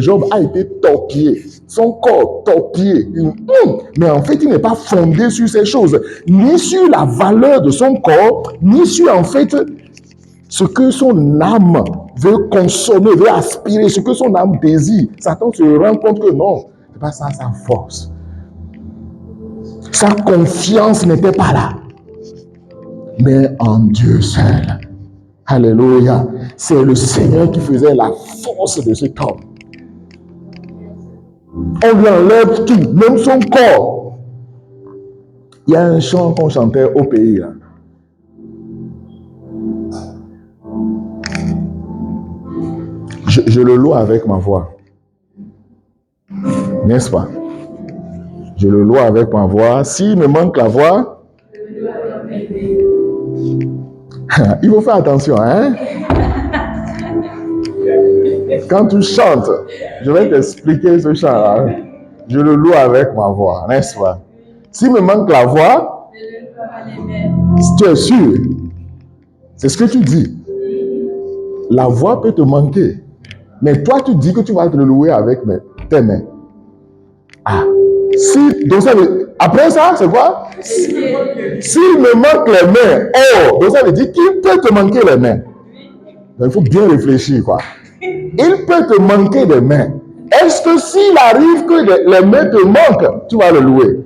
Job a été torpillée. Son corps torpillé. Mais en fait, il n'est pas fondé sur ces choses. Ni sur la valeur de son corps, ni sur en fait ce que son âme veut consommer, veut aspirer, ce que son âme désire. Satan se rend compte que non, ce n'est pas ça sa force. Sa confiance n'était pas là, mais en Dieu seul. Alléluia. C'est le Seigneur qui faisait la force de cet homme. On lui enlève tout, même son corps. Il y a un chant qu'on chantait au pays, là. Je le loue avec ma voix. N'est-ce pas? Je le loue avec ma voix. S'il me manque la voix, il faut faire attention, hein? Quand tu chantes, je vais t'expliquer ce chant-là. Je le loue avec ma voix, n'est-ce pas? S'il me manque la voix, si tu es sûr, c'est ce que tu dis. La voix peut te manquer. Mais toi, tu dis que tu vas te le louer avec tes mains. Donc ça veut, après ça, c'est quoi? S'il me manque les mains, donc ça veut dire qu'il peut te manquer les mains. Donc, il faut bien réfléchir, quoi. Il peut te manquer des mains. Est-ce que s'il arrive que les mains te manquent, tu vas le louer?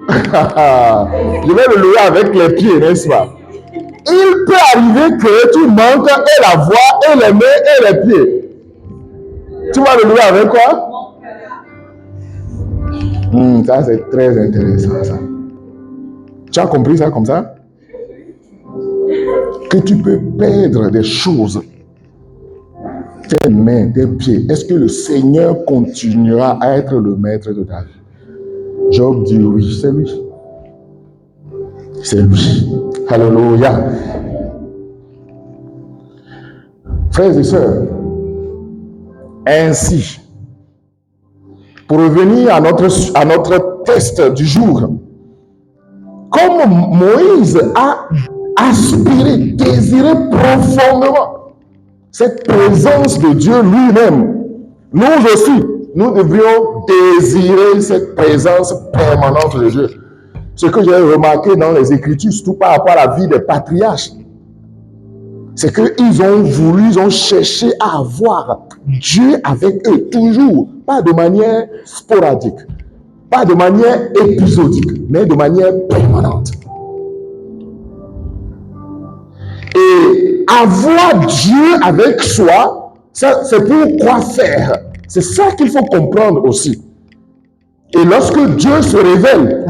Je vais le louer avec les pieds, n'est-ce pas? Il peut arriver que tu manques et la voix, et les mains, et les pieds. Tu vas le louer avec quoi? Ça, c'est très intéressant, ça. Tu as compris ça comme ça? Que tu peux perdre des choses. Tes mains, tes pieds. Est-ce que le Seigneur continuera à être le maître de ta vie? Job dit oui, c'est lui. C'est lui. Alléluia. Frères et sœurs, ainsi, pour revenir à notre test du jour, comme Moïse a aspiré, désiré profondément cette présence de Dieu lui-même, nous aussi, nous devrions désirer cette présence permanente de Dieu. Ce que j'ai remarqué dans les Écritures, surtout par rapport à la vie des patriarches, c'est qu'ils ont voulu, ils ont cherché à avoir Dieu avec eux, toujours, pas de manière sporadique, pas de manière épisodique, mais de manière permanente. Et avoir Dieu avec soi, ça, c'est pour quoi faire. C'est ça qu'il faut comprendre aussi. Et lorsque Dieu se révèle,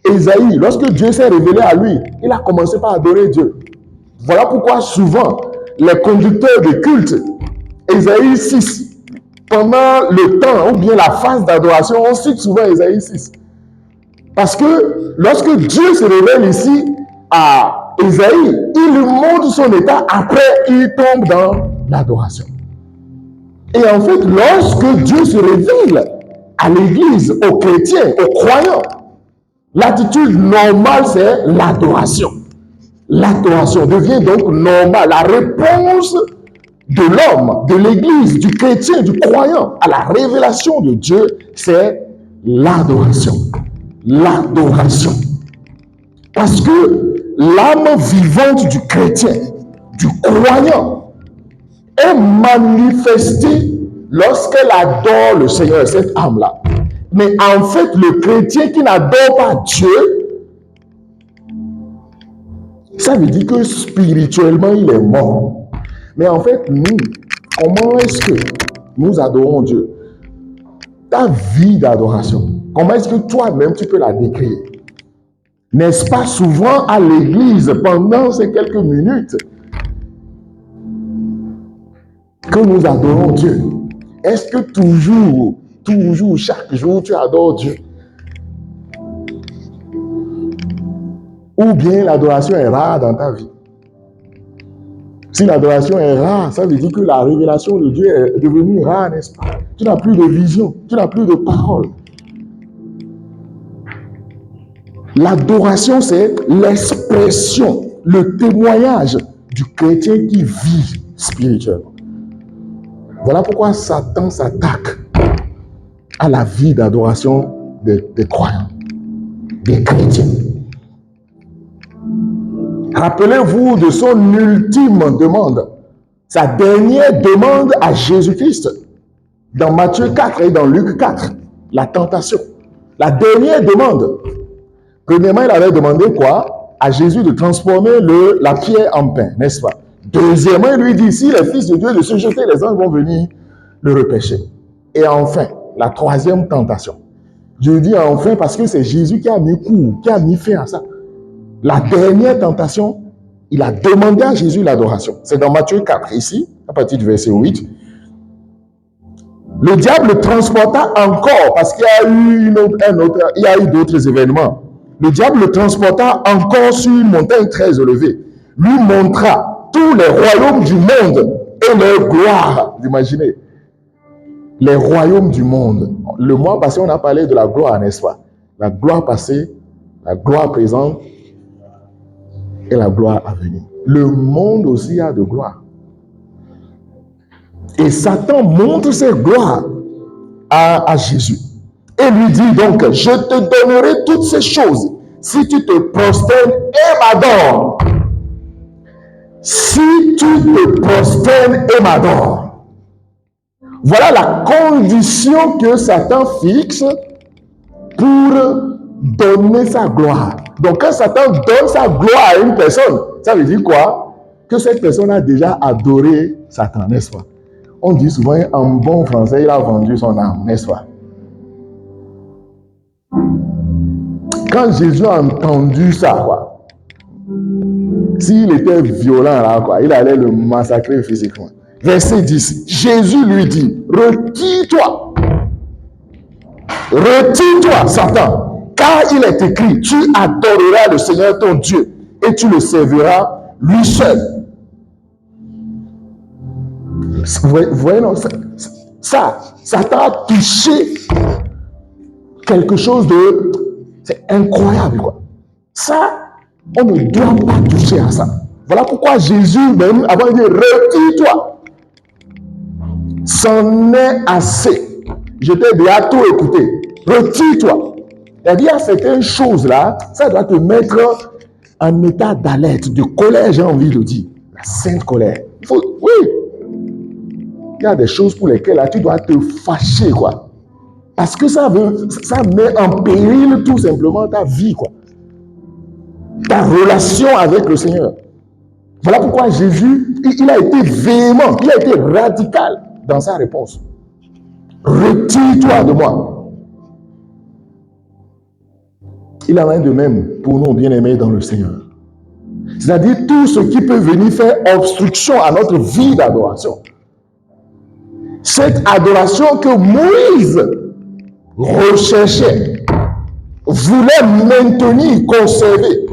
Ésaïe, lorsque Dieu s'est révélé à lui, il a commencé par adorer Dieu. Voilà pourquoi souvent, les conducteurs de culte, Ésaïe 6, pendant le temps ou bien la phase d'adoration, on cite souvent Ésaïe 6. Parce que lorsque Dieu se révèle ici à Ésaïe, il lui montre son état, après il tombe dans l'adoration. Et en fait, lorsque Dieu se révèle à l'Église, aux chrétiens, aux croyants, l'attitude normale, c'est l'adoration. L'adoration devient donc normale. La réponse de l'homme, de l'Église, du chrétien, du croyant à la révélation de Dieu, c'est l'adoration. L'adoration. Parce que l'âme vivante du chrétien, du croyant, est manifestée lorsqu'elle adore le Seigneur, cette âme-là. Mais en fait, le chrétien qui n'adore pas Dieu, ça veut dire que spirituellement, il est mort. Mais en fait, nous, comment est-ce que nous adorons Dieu? Ta vie d'adoration, comment est-ce que toi-même tu peux la décrire? N'est-ce pas souvent à l'église, pendant ces quelques minutes, que nous adorons Dieu? Est-ce que toujours, chaque jour, tu adores Dieu? Ou bien l'adoration est rare dans ta vie? Si l'adoration est rare, ça veut dire que la révélation de Dieu est devenue rare, n'est-ce pas? Tu n'as plus de vision, tu n'as plus de parole. L'adoration, c'est l'expression, le témoignage du chrétien qui vit spirituellement. Voilà pourquoi Satan s'attaque à la vie d'adoration des croyants, des chrétiens. Rappelez-vous de son ultime demande, sa dernière demande à Jésus-Christ, dans Matthieu 4 et dans Luc 4, la tentation. La dernière demande. Premièrement, il avait demandé quoi? À Jésus de transformer la pierre en pain, n'est-ce pas? Deuxièmement, il lui dit, si les fils de Dieu de se jeter, les anges vont venir le repêcher. Et enfin, la troisième tentation. Je dis enfin parce que c'est Jésus qui a mis coup, qui a mis fin à ça. La dernière tentation, il a demandé à Jésus l'adoration. C'est dans Matthieu 4, ici, à partir du verset 8. Le diable le transporta encore, parce qu'il y a eu d'autres événements. Le diable le transporta encore sur une montagne très élevée, lui montra tous les royaumes du monde et leur gloire. Vous imaginez? Les royaumes du monde. Le mois passé, on a parlé de la gloire, n'est-ce pas? La gloire passée, la gloire présente et la gloire à venir. Le monde aussi a de gloire. Et Satan montre ses gloires à Jésus. Et lui dit donc, je te donnerai toutes ces choses si tu te prosternes et m'adores. Si tu te prosternes et m'adores. Voilà la condition que Satan fixe pour donner sa gloire. Donc quand Satan donne sa gloire à une personne, ça veut dire quoi? Que cette personne a déjà adoré Satan, n'est-ce pas? On dit souvent en bon français, il a vendu son âme, n'est-ce pas? Quand Jésus a entendu ça, quoi, s'il était violent là, quoi, il allait le massacrer physiquement. Verset 10, Jésus lui dit, retire-toi, Satan, car il est écrit, tu adoreras le Seigneur ton Dieu et tu le serviras lui seul. Vous voyez, non, ça t'a touché quelque chose de... C'est incroyable, quoi. Ça, on ne doit pas toucher à ça. Voilà pourquoi Jésus, même, avant de dire, retire-toi. C'en est assez. Je t'ai déjà tout écouté. Retire-toi. Il y a certaines choses là, ça doit te mettre en état d'alerte, de colère, j'ai envie de dire. La sainte colère. Oui. Il y a des choses pour lesquelles là, tu dois te fâcher, quoi. Parce que ça met en péril tout simplement ta vie, quoi. Ta relation avec le Seigneur. Voilà pourquoi Jésus, il a été véhément, il a été radical dans sa réponse. Retire-toi de moi. Il en est de même pour nous, bien-aimés dans le Seigneur. C'est-à-dire tout ce qui peut venir faire obstruction à notre vie d'adoration. Cette adoration que Moïse recherchait, voulait maintenir, conserver,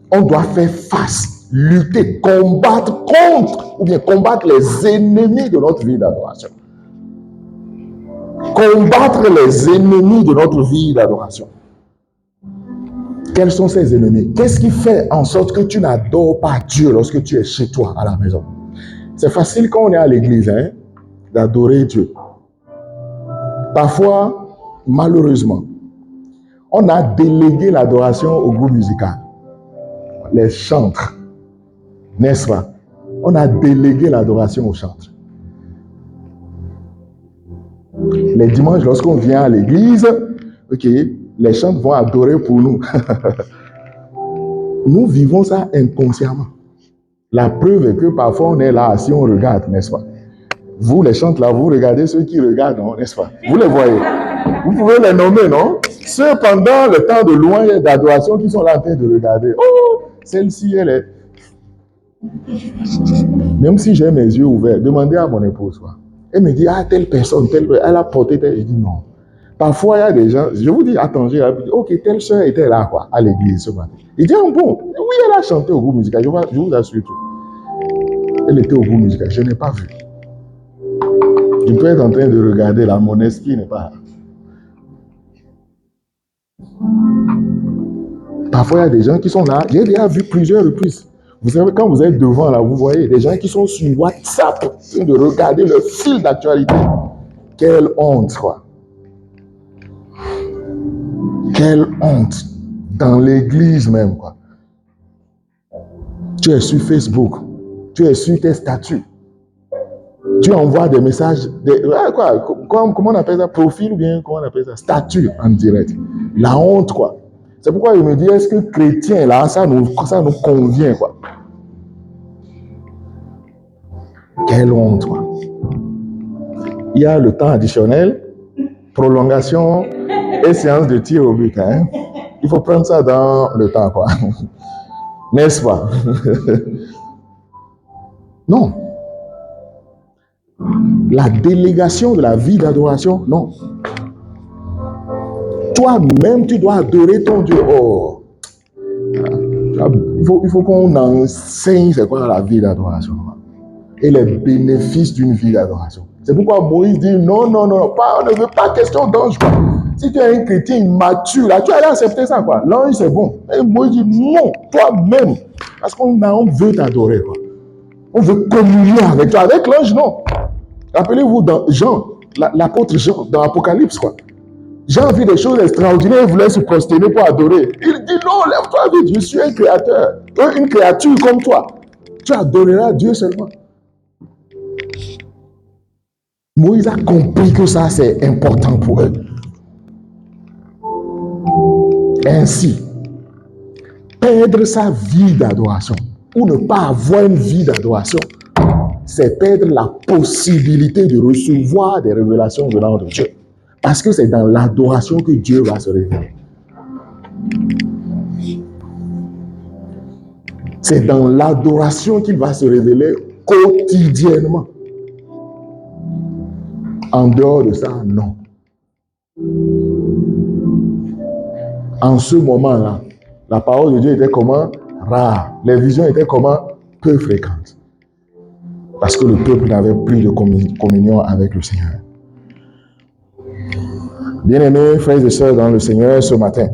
on doit faire face, lutter, combattre contre, ou bien combattre les ennemis de notre vie d'adoration. Combattre les ennemis de notre vie d'adoration. Quels sont ces ennemis? Qu'est-ce qui fait en sorte que tu n'adores pas Dieu lorsque tu es chez toi à la maison? C'est facile quand on est à l'église, d'adorer Dieu. Parfois, malheureusement, On a délégué l'adoration au groupe musical. Les chantres, n'est-ce pas? On a délégué l'adoration aux chantres. Les dimanches, lorsqu'on vient à l'église, ok, les chantres vont adorer pour nous. Nous vivons ça inconsciemment. La preuve est que parfois on est là, si on regarde, n'est-ce pas? Vous, les chantres là, vous regardez ceux qui regardent, non, n'est-ce pas? Vous les voyez. Vous pouvez les nommer, non? Ceux pendant le temps de louange et d'adoration qui sont là en train de regarder. Oh, celle-ci, elle est... Même si j'ai mes yeux ouverts, demandez à mon épouse, quoi. Elle me dit, ah, telle personne, elle a porté telle... Je dis non. Parfois, il y a des gens, je vous dis, attendez, ok, telle soeur était là, quoi, à l'église ce matin. Il dit, ah bon, oui, elle a chanté au groupe musical, je vous assure tout. Elle était au groupe musical, je n'ai pas vu. Je peux être en train de regarder là, mon esprit n'est pas là. Parfois, il y a des gens qui sont là, j'ai déjà vu plusieurs reprises. Vous savez, quand vous êtes devant là, vous voyez des gens qui sont sur WhatsApp, en train de regarder le fil d'actualité. Quelle honte, quoi. Quelle honte. Dans l'église même, quoi. Tu es sur Facebook, tu es sur tes statuts. Tu envoies des messages, comment on appelle ça, profil ou bien, comment on appelle ça, statut en direct. La honte, quoi. C'est pourquoi je me dis, est-ce que chrétien, là, ça nous convient, quoi. Quelle honte, quoi. Il y a le temps additionnel, prolongation et séance de tir au but, hein. Il faut prendre ça dans le temps, quoi. N'est-ce pas? Non. La délégation de la vie d'adoration, non. Toi-même, tu dois adorer ton Dieu. Oh. Il faut qu'on enseigne c'est quoi la vie d'adoration. Et les bénéfices d'une vie d'adoration. C'est pourquoi Moïse dit non, on ne veut pas question d'ange. Si tu es un chrétien immature, là, tu as accepté ça, quoi. L'ange, c'est bon. Et Moïse dit non, toi-même. Parce qu'on veut t'adorer, quoi. On veut communier avec toi. Avec l'ange, non. Rappelez-vous dans Jean, l'apôtre Jean, dans l'Apocalypse, quoi. Jean a vu des choses extraordinaires, il voulait se prosterner pour adorer. Il dit non, lève-toi vite, je suis un créateur. Une créature comme toi. Tu adoreras Dieu seulement. Moïse a compris que ça, c'est important pour eux. Ainsi, perdre sa vie d'adoration ou ne pas avoir une vie d'adoration, c'est perdre la possibilité de recevoir des révélations venant de Dieu. Parce que c'est dans l'adoration que Dieu va se révéler. C'est dans l'adoration qu'il va se révéler quotidiennement. En dehors de ça, non. En ce moment-là, la parole de Dieu était comment? Rare. Les visions étaient comment? Peu fréquentes. Parce que le peuple n'avait plus de communion avec le Seigneur. Bien-aimés frères et sœurs dans le Seigneur, ce matin,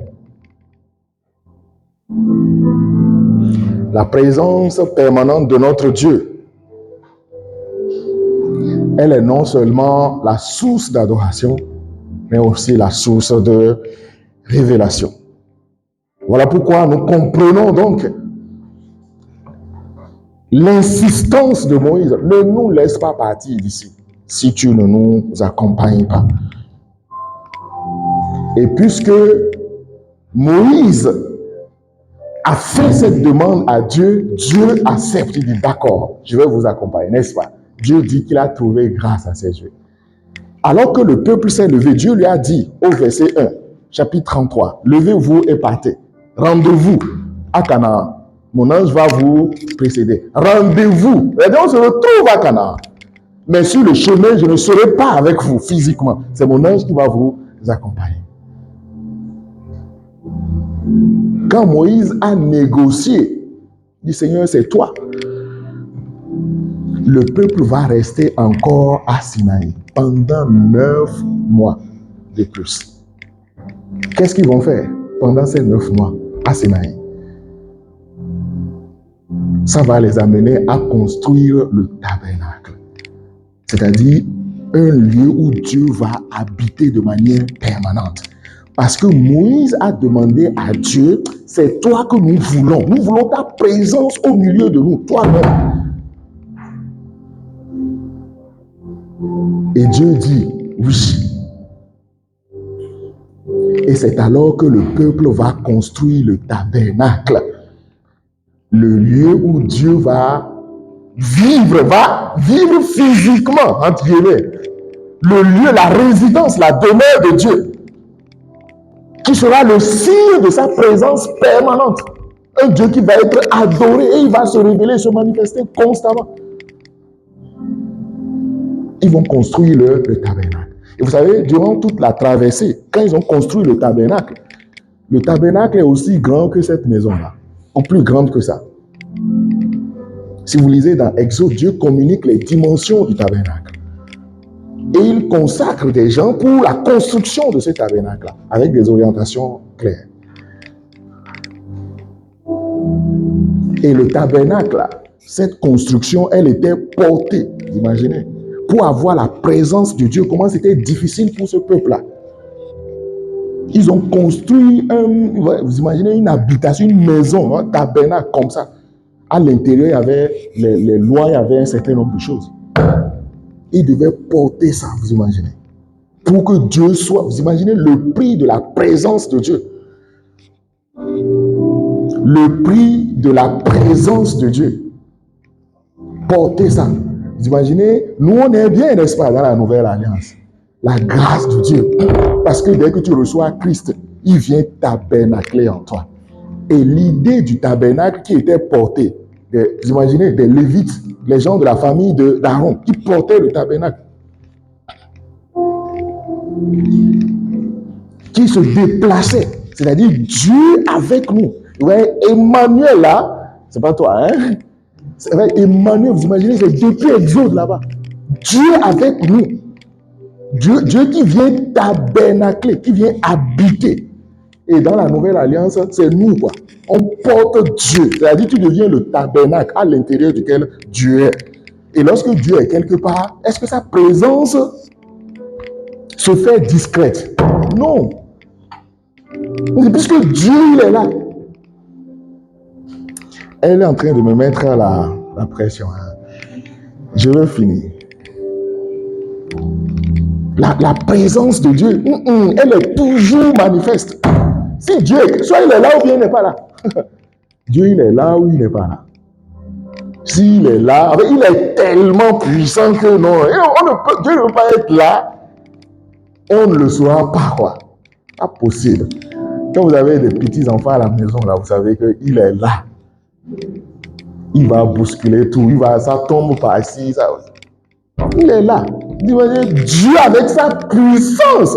la présence permanente de notre Dieu, elle est non seulement la source d'adoration, mais aussi la source de révélation. Voilà pourquoi nous comprenons donc l'insistance de Moïse. Ne nous laisse pas partir d'ici si tu ne nous accompagnes pas. Et puisque Moïse a fait cette demande à Dieu, Dieu accepte. Il dit d'accord, je vais vous accompagner, n'est-ce pas? Dieu dit qu'il a trouvé grâce à ses yeux. Alors que le peuple s'est levé, Dieu lui a dit au verset 1, chapitre 33, levez-vous et partez. Rendez-vous à Canaan. Mon ange va vous précéder. Rendez-vous. Et donc on se retrouve à Canaan. Mais sur le chemin, je ne serai pas avec vous physiquement. C'est mon ange qui va vous accompagner. Quand Moïse a négocié, il dit Seigneur, c'est toi. Le peuple va rester encore à Sinaï pendant 9 mois de plus. Qu'est-ce qu'ils vont faire pendant ces 9 mois à Sinaï? Ça va les amener à construire le tabernacle. C'est-à-dire un lieu où Dieu va habiter de manière permanente. Parce que Moïse a demandé à Dieu, c'est toi que nous voulons. Nous voulons ta présence au milieu de nous, toi-même. Et Dieu dit, oui. Et c'est alors que le peuple va construire le tabernacle. Le lieu où Dieu va vivre physiquement, entre guillemets. Le lieu, la résidence, la demeure de Dieu, qui sera le signe de sa présence permanente. Un Dieu qui va être adoré et il va se révéler, se manifester constamment. Ils vont construire le tabernacle. Et vous savez, durant toute la traversée, quand ils ont construit le tabernacle est aussi grand que cette maison-là, ou plus grande que ça. Si vous lisez dans Exode, Dieu communique les dimensions du tabernacle. Et il consacre des gens pour la construction de ce tabernacle-là, avec des orientations claires. Et le tabernacle, cette construction, elle était portée, vous imaginez, pour avoir la présence de Dieu. Comment c'était difficile pour ce peuple-là. Ils ont construit, vous imaginez, une habitation, une maison, un tabernacle comme ça. À l'intérieur, il y avait les lois, il y avait un certain nombre de choses. Ils devaient porter ça, vous imaginez. Pour que Dieu soit, vous imaginez le prix de la présence de Dieu. Le prix de la présence de Dieu. Porter ça. Vous imaginez, nous on est bien, n'est-ce pas, dans la nouvelle alliance. La grâce de Dieu. Parce que dès que tu reçois Christ, il vient tabernacler en toi. Et l'idée du tabernacle qui était porté, vous imaginez, des Lévites, les gens de la famille d'Aaron, qui portaient le tabernacle, qui se déplaçaient, c'est-à-dire Dieu avec nous. Ouais, Emmanuel là, c'est pas toi, hein? C'est vrai, Emmanuel, vous imaginez, c'est depuis Exode là-bas. Dieu avec nous. Dieu qui vient tabernacler, qui vient habiter. Et dans la nouvelle alliance, c'est nous, quoi. On porte Dieu. C'est-à-dire, tu deviens le tabernacle à l'intérieur duquel Dieu est. Et lorsque Dieu est quelque part, est-ce que sa présence se fait discrète? Non. Puisque Dieu, il est là. Elle est en train de me mettre la pression. Hein. Je veux finir. La présence de Dieu, elle est toujours manifeste. Si Dieu, soit il est là ou bien il n'est pas là. Dieu, il est là ou il n'est pas là. S'il est là, il est tellement puissant que non. Dieu ne peut pas être là. On ne le saura pas, quoi. Pas possible. Quand vous avez des petits-enfants à la maison, là, vous savez qu'il est là. Il va bousculer tout. Ça tombe par ici. Il est là. Dieu avec sa puissance.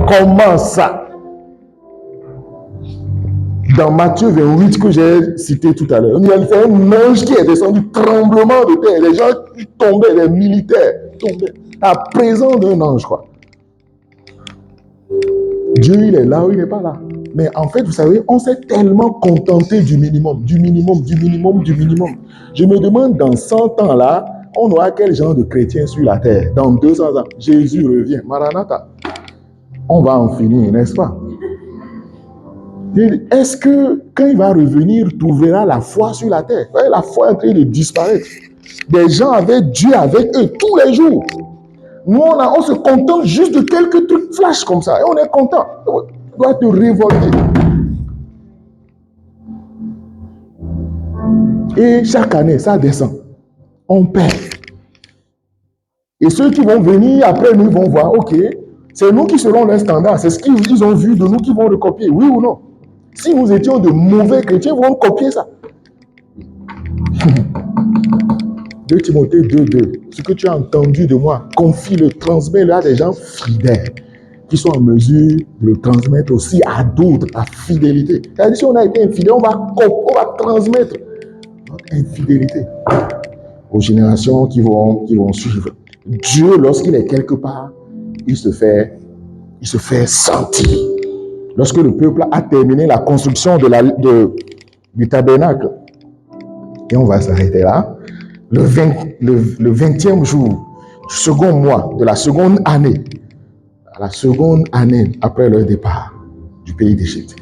Comment ça? Dans Matthieu 28 que j'ai cité tout à l'heure, il y a un ange qui est descendu, tremblement de terre, les gens tombaient, les militaires tombaient. La présence d'un ange, quoi. Dieu, il est là ou il n'est pas là. Mais en fait, vous savez, on s'est tellement contenté du minimum. Je me demande, dans 100 ans là, on aura quel genre de chrétiens sur la terre? Dans 200 ans, Jésus revient. Maranatha. On va en finir, n'est-ce pas? Est-ce que quand il va revenir, tu verras la foi sur la terre? La foi est en train de disparaître. Des gens avaient Dieu avec eux tous les jours. Nous, on se contente juste de quelques trucs flash comme ça. Et on est content. Tu dois te révolter. Et chaque année, ça descend. On perd. Et ceux qui vont venir après nous vont voir, ok, c'est nous qui serons les standards. C'est ce qu'ils ont vu de nous qui vont le copier, oui ou non? Si nous étions de mauvais chrétiens, ils vont copier ça. 2 Timothée 2:2. Ce que tu as entendu de moi, confie-le, transmets-le à des gens fidèles qui sont en mesure de le transmettre aussi à d'autres par fidélité. C'est-à-dire, si on a été infidèle, on va transmettre notre infidélité aux générations qui vont suivre. Dieu, lorsqu'il est quelque part, il se fait sentir. Lorsque le peuple a terminé la construction du tabernacle, et on va s'arrêter là, le 20e jour du second mois de la seconde année après leur départ, du pays d'Égypte.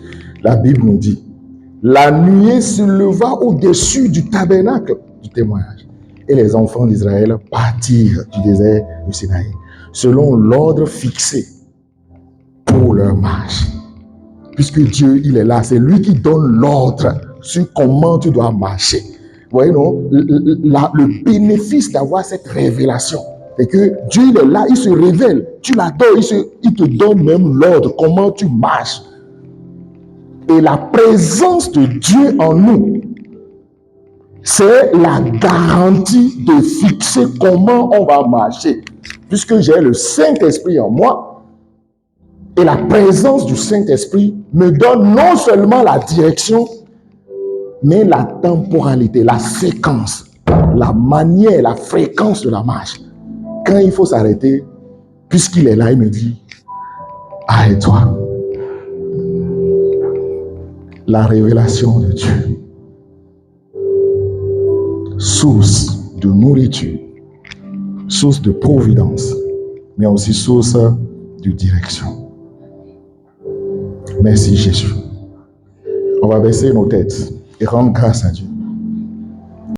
La Bible nous dit, la nuée se leva au-dessus du tabernacle du témoignage. Et les enfants d'Israël partirent du désert du Sinaï, selon l'ordre fixé pour leur marche. Puisque Dieu, il est là, c'est lui qui donne l'ordre sur comment tu dois marcher. Vous voyez, non? Le bénéfice d'avoir cette révélation, c'est que Dieu, il est là, il se révèle. Tu l'adores, il te donne même l'ordre, comment tu marches. Et la présence de Dieu en nous, c'est la garantie de fixer comment on va marcher. Puisque j'ai le Saint-Esprit en moi, et la présence du Saint-Esprit me donne non seulement la direction, mais la temporalité, la séquence, la manière, la fréquence de la marche. Quand il faut s'arrêter, puisqu'il est là, il me dit, arrête-toi. La révélation de Dieu, source de nourriture, source de providence, mais aussi source de direction. Merci Jésus. On va baisser nos têtes et rendre grâce à Dieu.